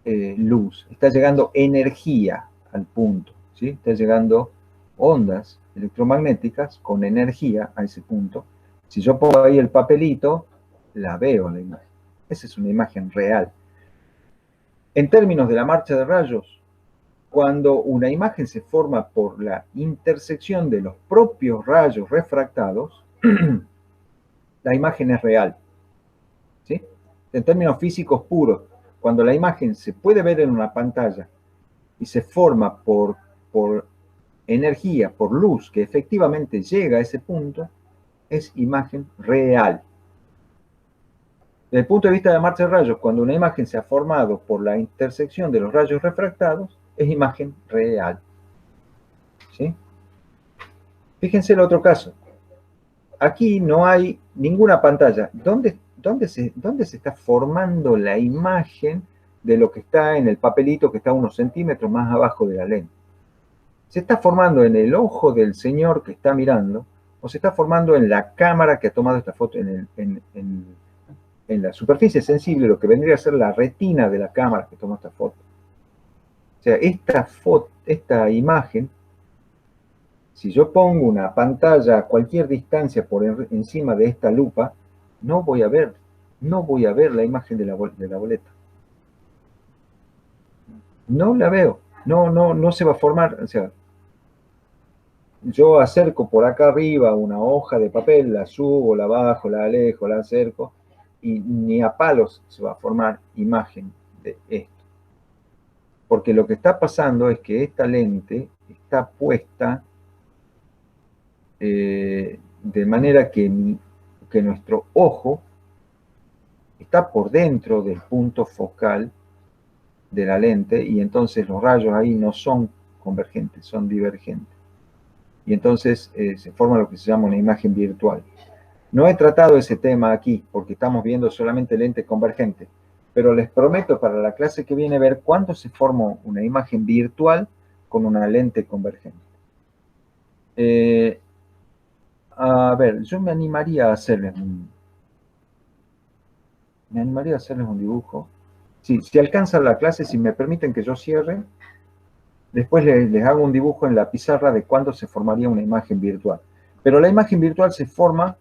A: luz, está llegando energía al punto, ¿sí? Está llegando ondas electromagnéticas con energía a ese punto. Si yo pongo ahí el papelito, la veo la imagen. Esa es una imagen real. En términos de la marcha de rayos, cuando una imagen se forma por la intersección de los propios rayos refractados, la imagen es real, ¿sí? En términos físicos puros, cuando la imagen se puede ver en una pantalla y se forma por energía, por luz que efectivamente llega a ese punto, es imagen real. Desde el punto de vista de la marcha de rayos, cuando una imagen se ha formado por la intersección de los rayos refractados, es imagen real. ¿Sí? Fíjense el otro caso. Aquí no hay ninguna pantalla. ¿Dónde se está formando la imagen de lo que está en el papelito que está unos centímetros más abajo de la lente? ¿Se está formando en el ojo del señor que está mirando o se está formando en la cámara que ha tomado esta foto, en la superficie sensible, lo que vendría a ser la retina de la cámara que tomó esta foto? O sea, esta imagen, si yo pongo una pantalla a cualquier distancia por encima de esta lupa, no voy a ver la imagen de la boleta. No la veo, no se va a formar. O sea, yo acerco por acá arriba una hoja de papel, la subo, la bajo, la alejo, la acerco, y ni a palos se va a formar imagen de esto. Porque lo que está pasando es que esta lente está puesta de manera que nuestro ojo está por dentro del punto focal de la lente y entonces los rayos ahí no son convergentes, son divergentes. Y entonces se forma lo que se llama una imagen virtual. No he tratado ese tema aquí porque estamos viendo solamente lentes convergentes, pero les prometo para la clase que viene ver cuándo se forma una imagen virtual con una lente convergente. A ver, yo me animaría a hacerles un dibujo. Sí, si alcanza la clase, si me permiten que yo cierre, después les hago un dibujo en la pizarra de cuándo se formaría una imagen virtual. Pero la imagen virtual se forma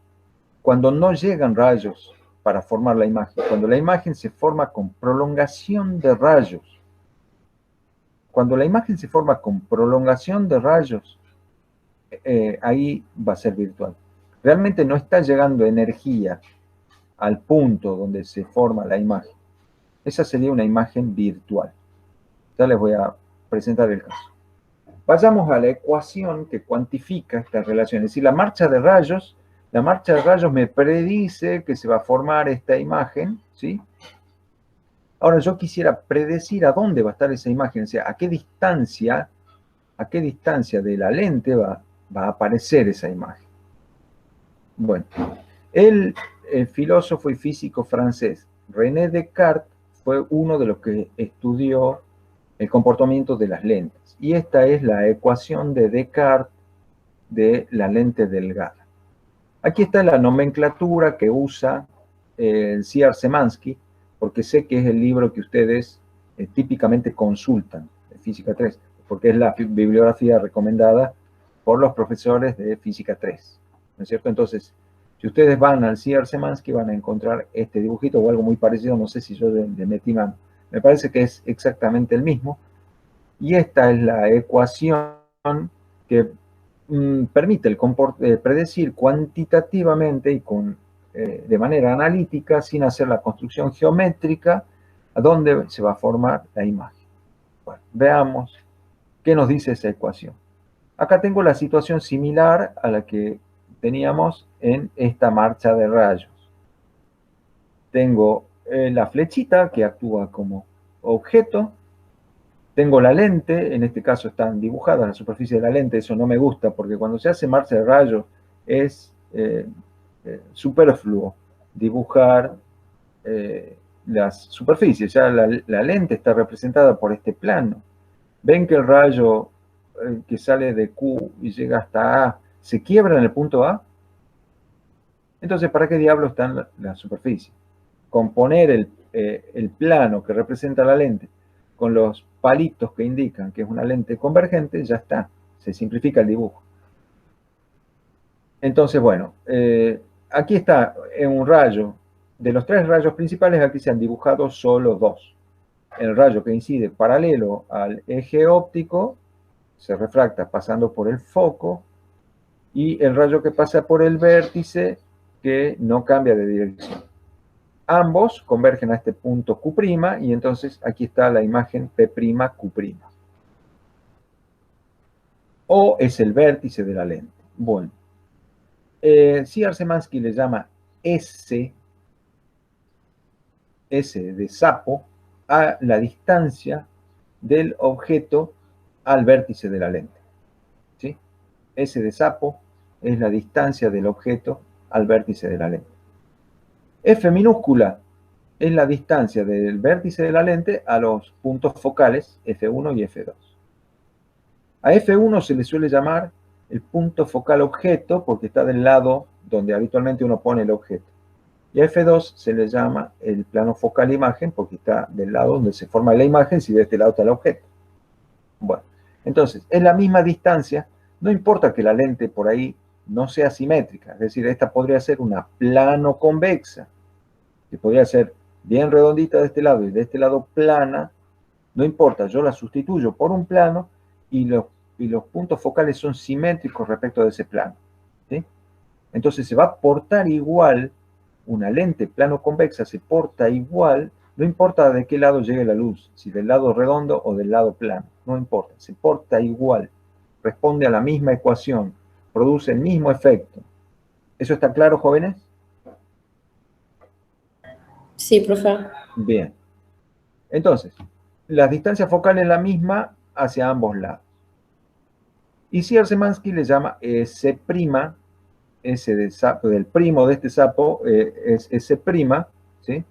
A: cuando no llegan rayos para formar la imagen. Cuando la imagen se forma con prolongación de rayos. Cuando la imagen se forma con prolongación de rayos, ahí va a ser virtual. Realmente no está llegando energía al punto donde se forma la imagen. Esa sería una imagen virtual. Ya les voy a presentar el caso. Vayamos a la ecuación que cuantifica esta relación. Es decir, la marcha de rayos me predice que se va a formar esta imagen, ¿sí? Ahora yo quisiera predecir a dónde va a estar esa imagen, o sea, a qué distancia de la lente va a aparecer esa imagen. Bueno, el filósofo y físico francés René Descartes fue uno de los que estudió el comportamiento de las lentes. Y esta es la ecuación de Descartes de la lente delgada. Aquí está la nomenclatura que usa Cyr-Szymanski, porque sé que es el libro que ustedes típicamente consultan de Física 3, porque es la bibliografía recomendada por los profesores de Física 3, ¿no es cierto? Entonces, Si ustedes van al CR-Szymanski van a encontrar este dibujito o algo muy parecido, no sé si yo le metí mano. Me parece que es exactamente el mismo. Y esta es la ecuación que permite predecir cuantitativamente y de manera analítica, sin hacer la construcción geométrica, a dónde se va a formar la imagen. Bueno, veamos qué nos dice esa ecuación. Acá tengo la situación similar a la que teníamos en esta marcha de rayos. Tengo la flechita que actúa como objeto. Tengo la lente, en este caso están dibujadas la superficie de la lente, eso no me gusta porque cuando se hace marcha de rayos es superfluo dibujar las superficies. Ya la lente está representada por este plano. Ven que el rayo que sale de Q y llega hasta A se quiebra en el punto A. Entonces, ¿para qué diablo están la superficie? Con poner el plano que representa la lente con los palitos que indican que es una lente convergente, ya está, se simplifica el dibujo. Entonces, bueno, aquí está en un rayo, de los 3 rayos principales, aquí se han dibujado solo 2. El rayo que incide paralelo al eje óptico se refracta pasando por el foco, y el rayo que pasa por el vértice que no cambia de dirección. Ambos convergen a este punto Q', y entonces aquí está la imagen P'Q'. O es el vértice de la lente. Bueno, CR-Szymanski le llama S de sapo, a la distancia del objeto al vértice de la lente. ¿Sí? S de sapo es la distancia del objeto al vértice de la lente. F minúscula es la distancia del vértice de la lente a los puntos focales F1 y F2. A F1 se le suele llamar el punto focal objeto porque está del lado donde habitualmente uno pone el objeto. Y a F2 se le llama el plano focal imagen porque está del lado donde se forma la imagen si de este lado está el objeto. Bueno, entonces, es la misma distancia, no importa que la lente por ahí no sea simétrica, es decir, esta podría ser una plano convexa, que podría ser bien redondita de este lado y de este lado plana, no importa, yo la sustituyo por un plano y los puntos focales son simétricos respecto de ese plano. ¿Sí? Entonces se va a portar igual, una lente plano convexa se porta igual, no importa de qué lado llegue la luz, si del lado redondo o del lado plano, no importa, se porta igual, responde a la misma ecuación, produce el mismo efecto. ¿Eso está claro, jóvenes?
B: Sí, profe.
A: Bien. Entonces, la distancia focal es la misma hacia ambos lados. Y CR-Szymanski le llama S', S de sapo, del primo de este sapo es S', ¿sí?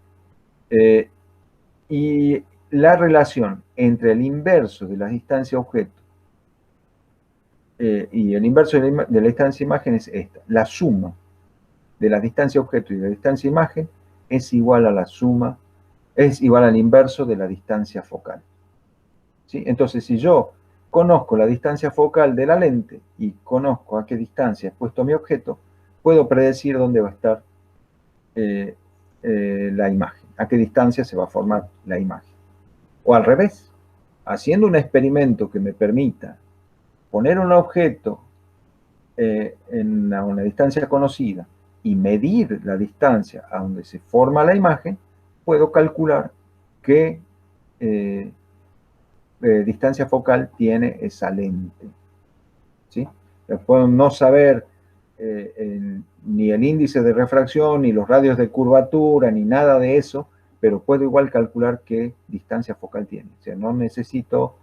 A: Y la relación entre el inverso de la distancia objeto y el inverso de la distancia imagen es esta. La suma de la distancia objeto y de la distancia imagen es igual a la suma, es igual al inverso de la distancia focal. ¿Sí? Entonces, si yo conozco la distancia focal de la lente y conozco a qué distancia es puesto mi objeto, puedo predecir dónde va a estar la imagen, a qué distancia se va a formar la imagen. O al revés, haciendo un experimento que me permita poner un objeto en una distancia conocida y medir la distancia a donde se forma la imagen, puedo calcular qué distancia focal tiene esa lente. ¿Sí? Puedo no saber ni el índice de refracción, ni los radios de curvatura, ni nada de eso, pero puedo igual calcular qué distancia focal tiene. O sea, no necesito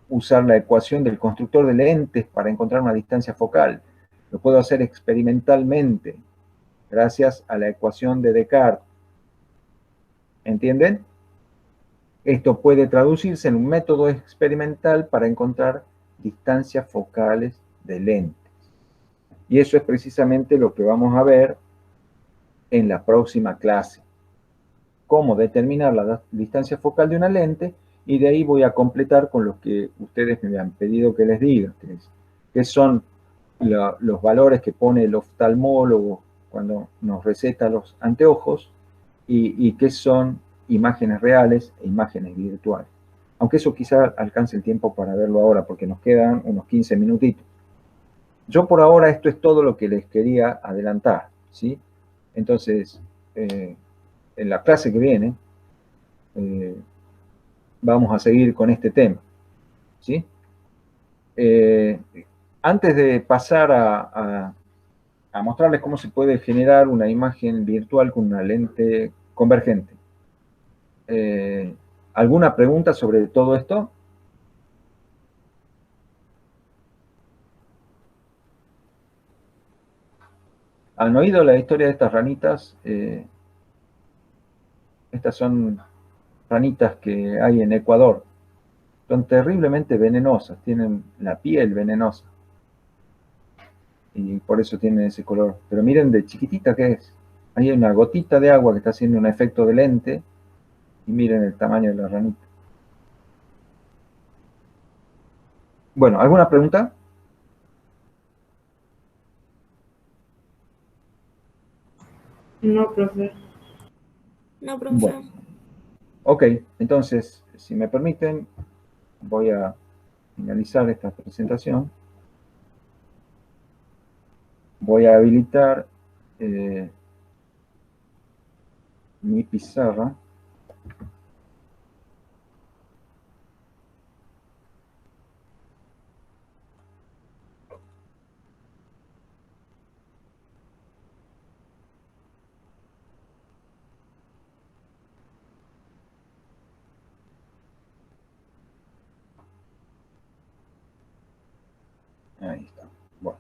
A: usar la ecuación del constructor de lentes para encontrar una distancia focal. Lo puedo hacer experimentalmente, gracias a la ecuación de Descartes. ¿Entienden? Esto puede traducirse en un método experimental para encontrar distancias focales de lentes. Y eso es precisamente lo que vamos a ver en la próxima clase. Cómo determinar la distancia focal de una lente, y de ahí voy a completar con lo que ustedes me han pedido que les diga, que son los valores que pone el oftalmólogo cuando nos receta los anteojos y qué son imágenes reales e imágenes virtuales. Aunque eso quizá alcance el tiempo para verlo ahora, porque nos quedan unos 15 minutitos. Yo por ahora esto es todo lo que les quería adelantar, ¿sí? Entonces, en la clase que viene, vamos a seguir con este tema, ¿sí? Antes de pasar a mostrarles cómo se puede generar una imagen virtual con una lente convergente, ¿alguna pregunta sobre todo esto? ¿Han oído la historia de estas ranitas? Estas son ranitas que hay en Ecuador. Son terriblemente venenosas, tienen la piel venenosa. Y por eso tienen ese color. Pero miren de chiquitita que es. Ahí hay una gotita de agua que está haciendo un efecto de lente. Y miren el tamaño de la ranita. Bueno, ¿alguna pregunta?
F: No, profe.
G: No, profe.
A: Bueno, ok, entonces, si me permiten, voy a finalizar esta presentación. Voy a habilitar mi pizarra. Ahí está. Bueno.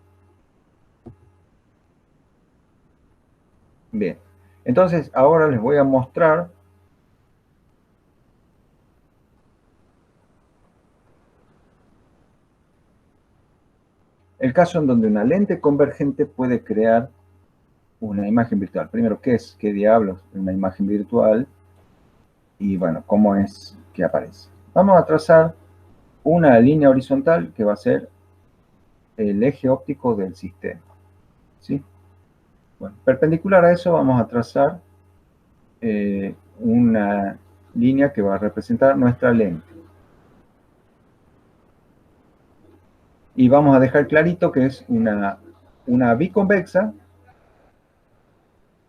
A: Bien. Entonces, ahora les voy a mostrar el caso en donde una lente convergente puede crear una imagen virtual. Primero, ¿qué es? ¿Qué diablos es una imagen virtual? Y bueno, ¿cómo es que aparece? Vamos a trazar una línea horizontal que va a ser el eje óptico del sistema, ¿sí? Bueno, perpendicular a eso vamos a trazar una línea que va a representar nuestra lente. Y vamos a dejar clarito que es una biconvexa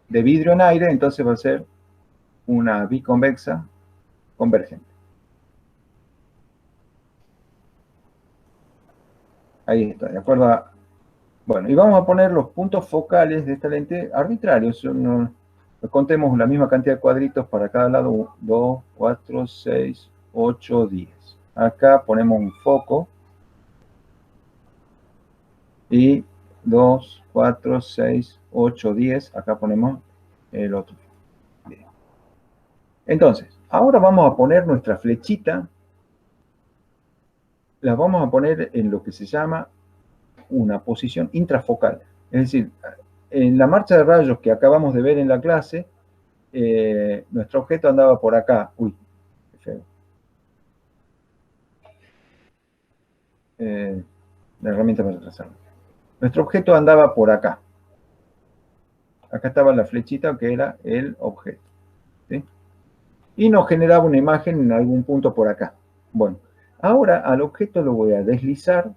A: de vidrio en aire, entonces va a ser una biconvexa convergente. Ahí está, de acuerdo a... Bueno, y vamos a poner los puntos focales de esta lente arbitrarios. No contemos la misma cantidad de cuadritos para cada lado. 2, 4, 6, 8, 10. Acá ponemos un foco. Y 2, 4, 6, 8, 10. Acá ponemos el otro. Bien. Entonces, ahora vamos a poner nuestra flechita. La vamos a poner en lo que se llama una posición intrafocal. Es decir, en la marcha de rayos que acabamos de ver en la clase, nuestro objeto andaba por acá. Uy, qué feo. La herramienta para trazarlo. Nuestro objeto andaba por acá. Acá estaba la flechita que era el objeto, ¿sí? Y nos generaba una imagen en algún punto por acá. Bueno, ahora al objeto lo voy a deslizar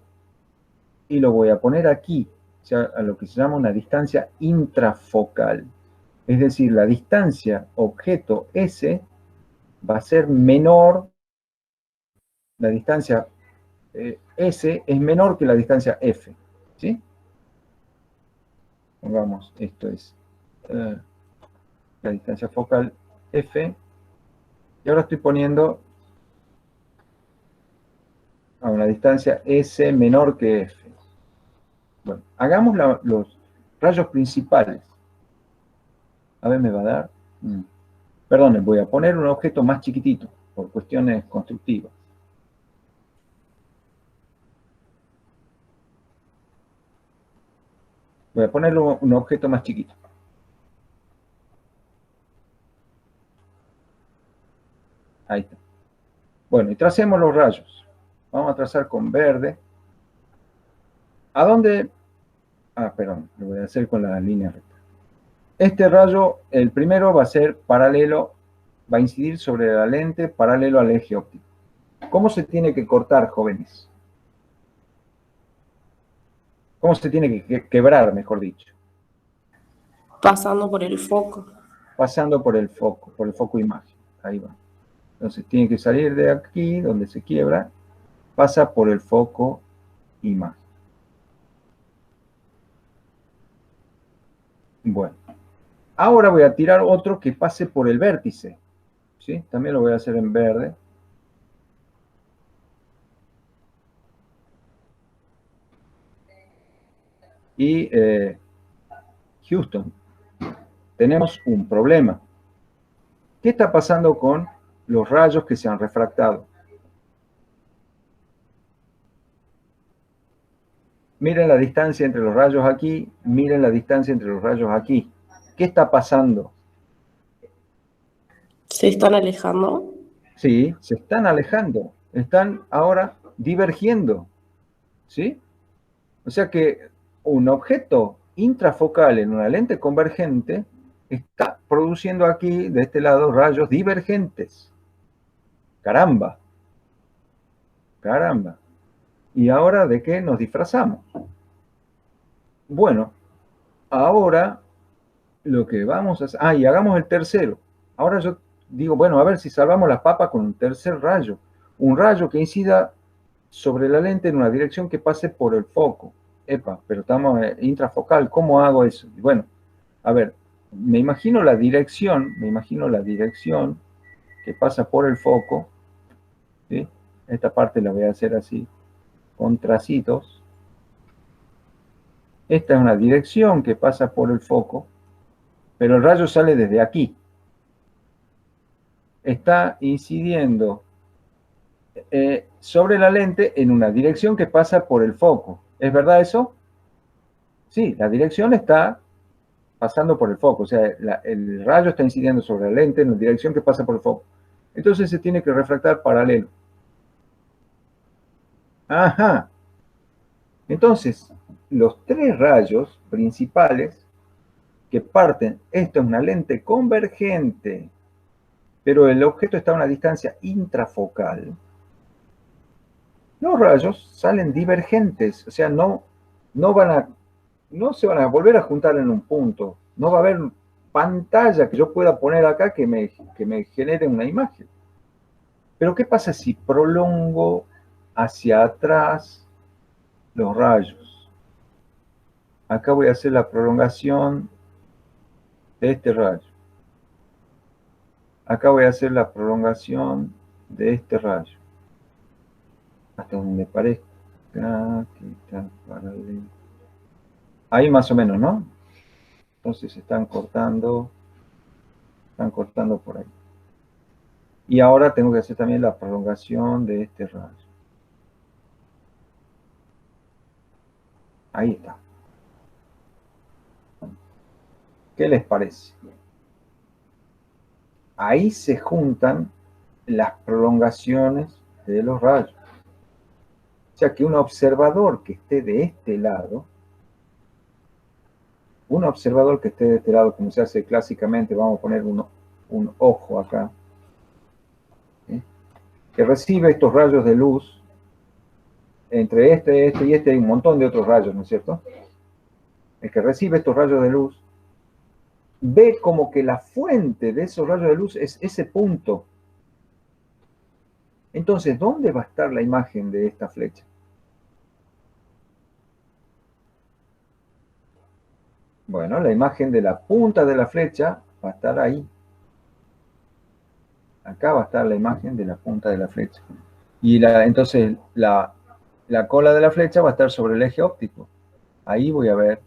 A: y lo voy a poner aquí, o sea, a lo que se llama una distancia intrafocal. Es decir, la distancia objeto S va a ser menor, la distancia S es menor que la distancia F, ¿sí? Pongamos, esto es la distancia focal F, y ahora estoy poniendo a una distancia S menor que F. Bueno, hagamos los rayos principales. A ver, me va a dar... Perdón, voy a poner un objeto más chiquitito, por cuestiones constructivas. Voy a ponerle un objeto más chiquito. Ahí está. Bueno, y tracemos los rayos. Vamos a trazar con verde. ¿A dónde Perdón, lo voy a hacer con la línea recta. Este rayo, el primero va a ser paralelo, va a incidir sobre la lente paralelo al eje óptico. ¿Cómo se tiene que cortar, jóvenes? ¿Cómo se tiene que quebrar, mejor dicho?
B: Pasando por el foco.
A: Pasando por el foco imagen. Ahí va. Entonces tiene que salir de aquí, donde se quiebra, pasa por el foco imagen. Bueno. Ahora voy a tirar otro que pase por el vértice. ¿Sí? También lo voy a hacer en verde. Y Houston, tenemos un problema. ¿Qué está pasando con los rayos que se han refractado? Miren la distancia entre los rayos aquí, miren la distancia entre los rayos aquí. ¿Qué está pasando?
B: ¿Se están alejando?
A: Sí, se están alejando, están ahora divergiendo, ¿sí? O sea que un objeto intrafocal en una lente convergente está produciendo aquí, de este lado, rayos divergentes. Caramba. Caramba. ¿Y ahora de qué nos disfrazamos? Bueno, ahora lo que vamos a hacer... y hagamos el tercero. Ahora yo digo, bueno, a ver si salvamos las papas con un tercer rayo. Un rayo que incida sobre la lente en una dirección que pase por el foco. Epa, pero estamos intrafocal, ¿cómo hago eso? Y bueno, a ver, me imagino la dirección que pasa por el foco, ¿sí? Esta parte la voy a hacer así, con tracitos. Esta es una dirección que pasa por el foco, pero el rayo sale desde aquí. Está incidiendo sobre la lente en una dirección que pasa por el foco. ¿Es verdad eso? Sí, la dirección está pasando por el foco, o sea, el rayo está incidiendo sobre la lente en la dirección que pasa por el foco. Entonces se tiene que refractar paralelo. Ajá. Entonces, los tres rayos principales que parten, esto es una lente convergente, pero el objeto está a una distancia intrafocal. Los rayos salen divergentes, o sea, no se van a volver a juntar en un punto. No va a haber pantalla que yo pueda poner acá que me genere una imagen. Pero ¿qué pasa si prolongo hacia atrás los rayos? Acá voy a hacer la prolongación de este rayo. Acá voy a hacer la prolongación de este rayo. Hasta donde parezca que está paralelo. Ahí más o menos, ¿no? Entonces están cortando por ahí. Y ahora tengo que hacer también la prolongación de este rayo. Ahí está. ¿Qué les parece? Ahí se juntan las prolongaciones de los rayos. O sea que un observador que esté de este lado, como se hace clásicamente, vamos a poner un ojo acá, ¿sí? Que recibe estos rayos de luz, entre este y este hay un montón de otros rayos, ¿no es cierto? El que recibe estos rayos de luz, ve como que la fuente de esos rayos de luz es ese punto. Entonces, ¿dónde va a estar la imagen de esta flecha? Bueno, la imagen de la punta de la flecha va a estar ahí. Acá va a estar la imagen de la punta de la flecha. Y entonces la cola de la flecha va a estar sobre el eje óptico. Ahí voy a ver.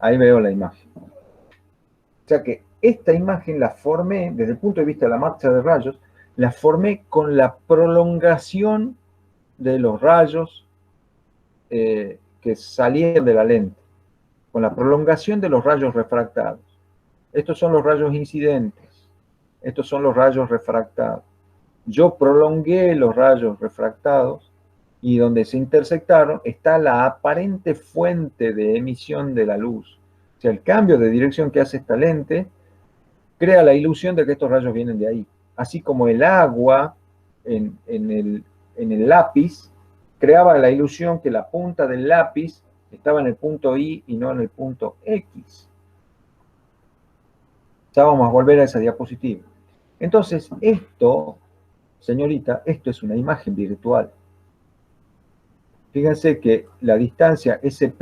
A: Ahí veo la imagen. O sea que esta imagen la formé, desde el punto de vista de la marcha de rayos, la formé con la prolongación de los rayos que salían de la lente, con la prolongación de los rayos refractados. Estos son los rayos incidentes, estos son los rayos refractados. yo prolongué los rayos refractados y donde se intersectaron está la aparente fuente de emisión de la luz. O sea, el cambio de dirección que hace esta lente crea la ilusión de que estos rayos vienen de ahí. Así como el agua en el lápiz creaba la ilusión que la punta del lápiz estaba en el punto I y no en el punto X. Ya vamos a volver a esa diapositiva. Entonces, esto, señorita, esto es una imagen virtual. Fíjense que la distancia S'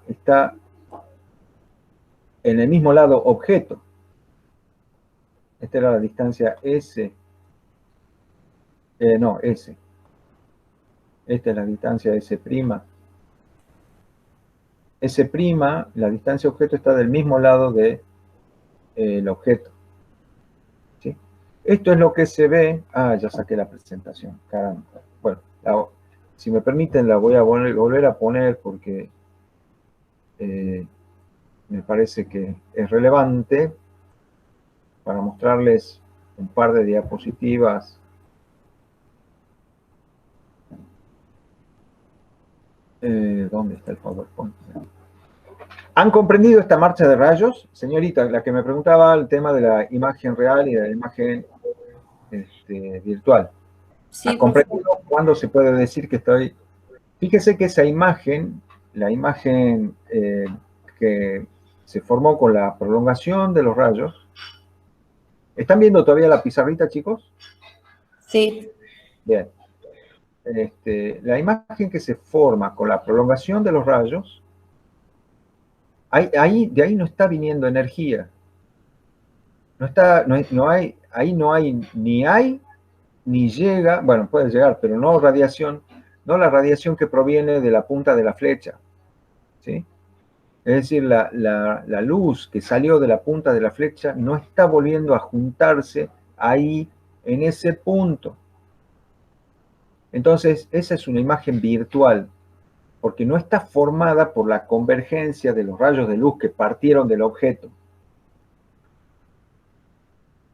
A: está en el mismo lado objeto. Esta era la distancia S. No, S. Esta es la distancia S'. S', la distancia objeto está del mismo lado del objeto. ¿Sí? Esto es lo que se ve. Ah, ya saqué la presentación. Caramba. Bueno, si me permiten la voy a volver a poner porque me parece que es relevante para mostrarles un par de diapositivas. ¿Dónde está el PowerPoint? ¿Han comprendido esta marcha de rayos? Señorita, la que me preguntaba el tema de la imagen real y de la imagen virtual.
B: Sí,
A: ¿Han comprendido cuándo se puede decir que estoy? Fíjese que esa imagen, la imagen que se formó con la prolongación de los rayos. ¿Están viendo todavía la pizarrita, chicos?
B: sí.
A: Bien. La imagen que se forma con la prolongación de los rayos, de ahí no está viniendo energía. Ahí no hay ni llega, bueno, puede llegar, pero no radiación, no la radiación que proviene de la punta de la flecha. ¿Sí? Es decir, la luz que salió de la punta de la flecha no está volviendo a juntarse ahí en ese punto. Entonces, esa es una imagen virtual, porque no está formada por la convergencia de los rayos de luz que partieron del objeto.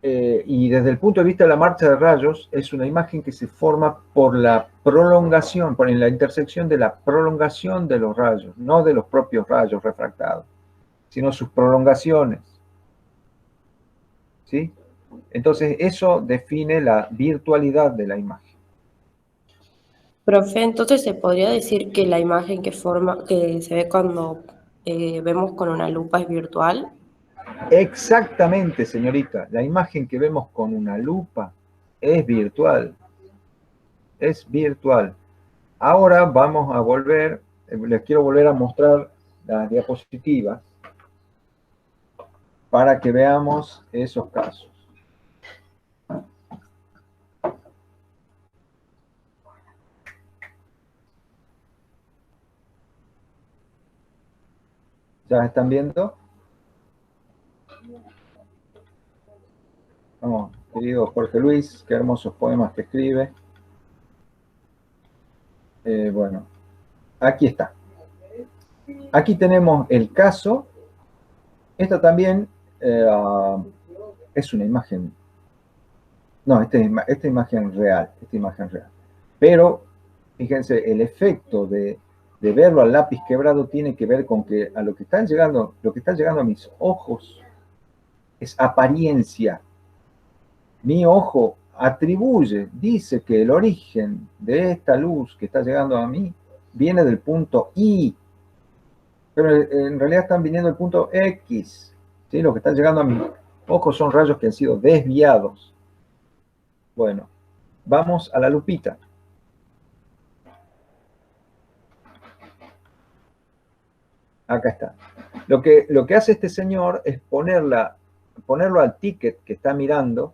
A: Y desde el punto de vista de la marcha de rayos, es una imagen que se forma por la prolongación, por la intersección de la prolongación de los rayos, no de los propios rayos refractados, sino sus prolongaciones. ¿Sí? Entonces, eso define la virtualidad de la imagen.
B: Profe, entonces se podría decir que la imagen que se ve cuando vemos con una lupa es virtual.
A: Exactamente, señorita. La imagen que vemos con una lupa es virtual. Es virtual. Ahora vamos a volver, les quiero volver a mostrar las diapositivas para que veamos esos casos. ¿Ya están viendo? Vamos, querido Jorge Luis, qué hermosos poemas que escribe. Bueno, aquí está. Aquí tenemos el caso. Esta también es una imagen. No, esta imagen real. Pero, fíjense, el efecto de verlo al lápiz quebrado tiene que ver con que lo que está llegando a mis ojos es apariencia. Mi ojo dice que el origen de esta luz que está llegando a mí viene del punto I, pero en realidad están viniendo del punto X. ¿Sí? Lo que está llegando a mis ojos son rayos que han sido desviados. Bueno, vamos a la lupita. Acá está. Lo que hace este señor es ponerlo al ticket que está mirando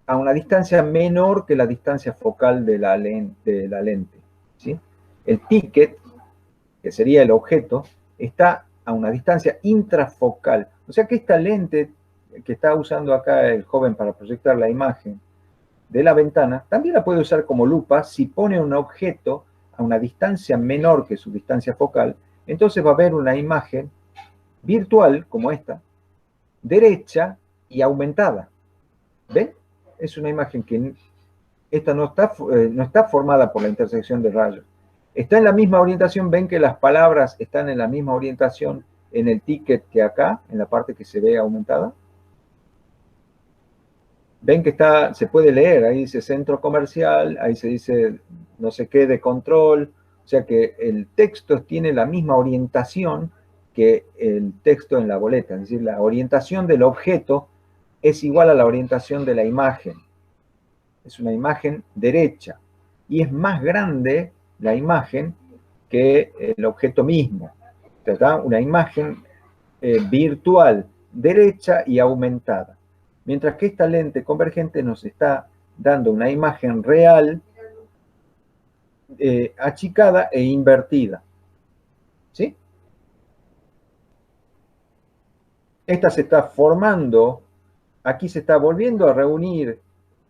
A: a una distancia menor que la distancia focal de la lente. ¿Sí? El ticket, que sería el objeto, está a una distancia intrafocal. O sea que esta lente que está usando acá el joven para proyectar la imagen de la ventana, también la puede usar como lupa si pone un objeto a una distancia menor que su distancia focal. Entonces va a haber una imagen virtual, como esta, derecha y aumentada. ¿Ven? Es una imagen que esta no está formada por la intersección de rayos. Está en la misma orientación, ven que las palabras están en la misma orientación en el ticket que acá, en la parte que se ve aumentada. Ven que se puede leer, ahí dice centro comercial, ahí se dice no sé qué de control, o sea que el texto tiene la misma orientación que el texto en la boleta, es decir, la orientación del objeto es igual a la orientación de la imagen. Es una imagen derecha y es más grande la imagen que el objeto mismo. ¿Verdad? Una imagen virtual derecha y aumentada. Mientras que esta lente convergente nos está dando una imagen real achicada e invertida. ¿Sí? Esta se está formando, aquí se está volviendo a reunir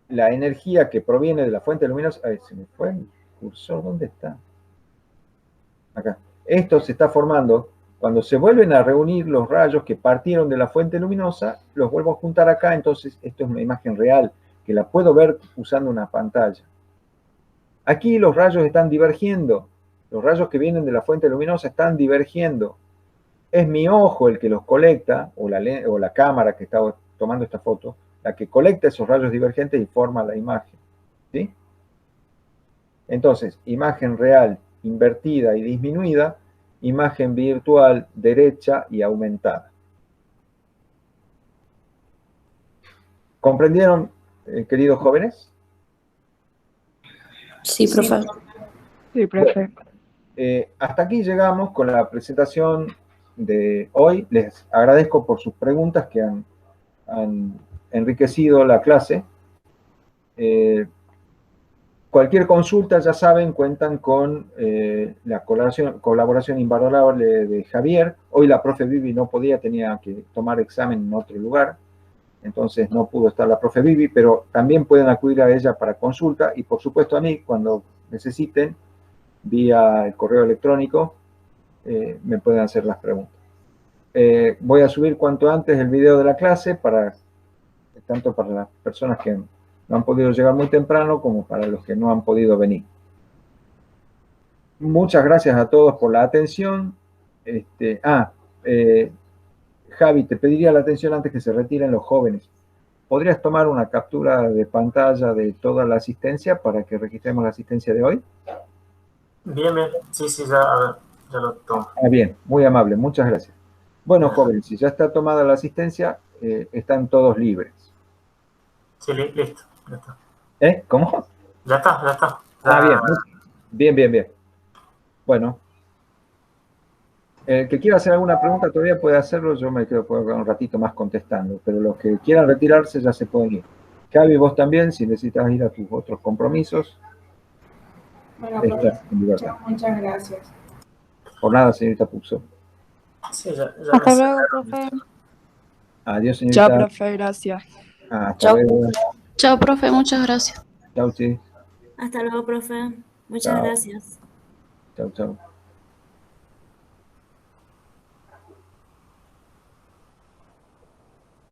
A: la energía que proviene de la fuente luminosa. Ay, se me fue el cursor, ¿dónde está? Acá. Esto se está formando cuando se vuelven a reunir los rayos que partieron de la fuente luminosa, los vuelvo a juntar acá, entonces esto es una imagen real, que la puedo ver usando una pantalla. Aquí los rayos están divergiendo, los rayos que vienen de la fuente luminosa están divergiendo. Es mi ojo el que los colecta, o la cámara que está tomando esta foto, la que colecta esos rayos divergentes y forma la imagen. ¿Sí? Entonces, imagen real invertida y disminuida, imagen virtual derecha y aumentada. ¿Comprendieron, queridos jóvenes?
B: Sí, profe.
F: Sí, profe.
A: Hasta aquí llegamos con la presentación de hoy. Les agradezco por sus preguntas que han enriquecido la clase. Cualquier consulta, ya saben, cuentan con la colaboración invalorable de Javier. Hoy la profe Vivi no podía, tenía que tomar examen en otro lugar, entonces no pudo estar la profe Vivi, pero también pueden acudir a ella para consulta y por supuesto a mí cuando necesiten, vía el correo electrónico, me pueden hacer las preguntas. Voy a subir cuanto antes el video de la clase, tanto para las personas que no han podido llegar muy temprano como para los que no han podido venir. Muchas gracias a todos por la atención. Javi, te pediría la atención antes que se retiren los jóvenes. ¿Podrías tomar una captura de pantalla de toda la asistencia para que registremos la asistencia de hoy?
E: Bien, bien. Sí, ya lo tomo.
A: Bien, muy amable, muchas gracias. Bueno, jóvenes, si ya está tomada la asistencia, están todos libres.
E: Sí, listo. Ya está.
A: ¿Cómo?
E: Ya está.
A: Bien. Bueno, el que quiera hacer alguna pregunta todavía puede hacerlo, yo me quedo por un ratito más contestando, pero los que quieran retirarse ya se pueden ir. Javi, vos también, si necesitas ir a tus otros compromisos,
F: Bueno,
A: estás en libertad.
F: muchas gracias.
A: Por nada, señorita Puxo.
E: Sí, ya
F: Hasta luego, profe.
A: Adiós, señorita.
F: Chao, profe, gracias.
A: Hasta
B: Chao.
A: luego.
G: Chao, profe, muchas gracias.
A: Chau, sí.
G: Hasta luego, profe. Muchas
A: Chao.
G: gracias.
A: Chau.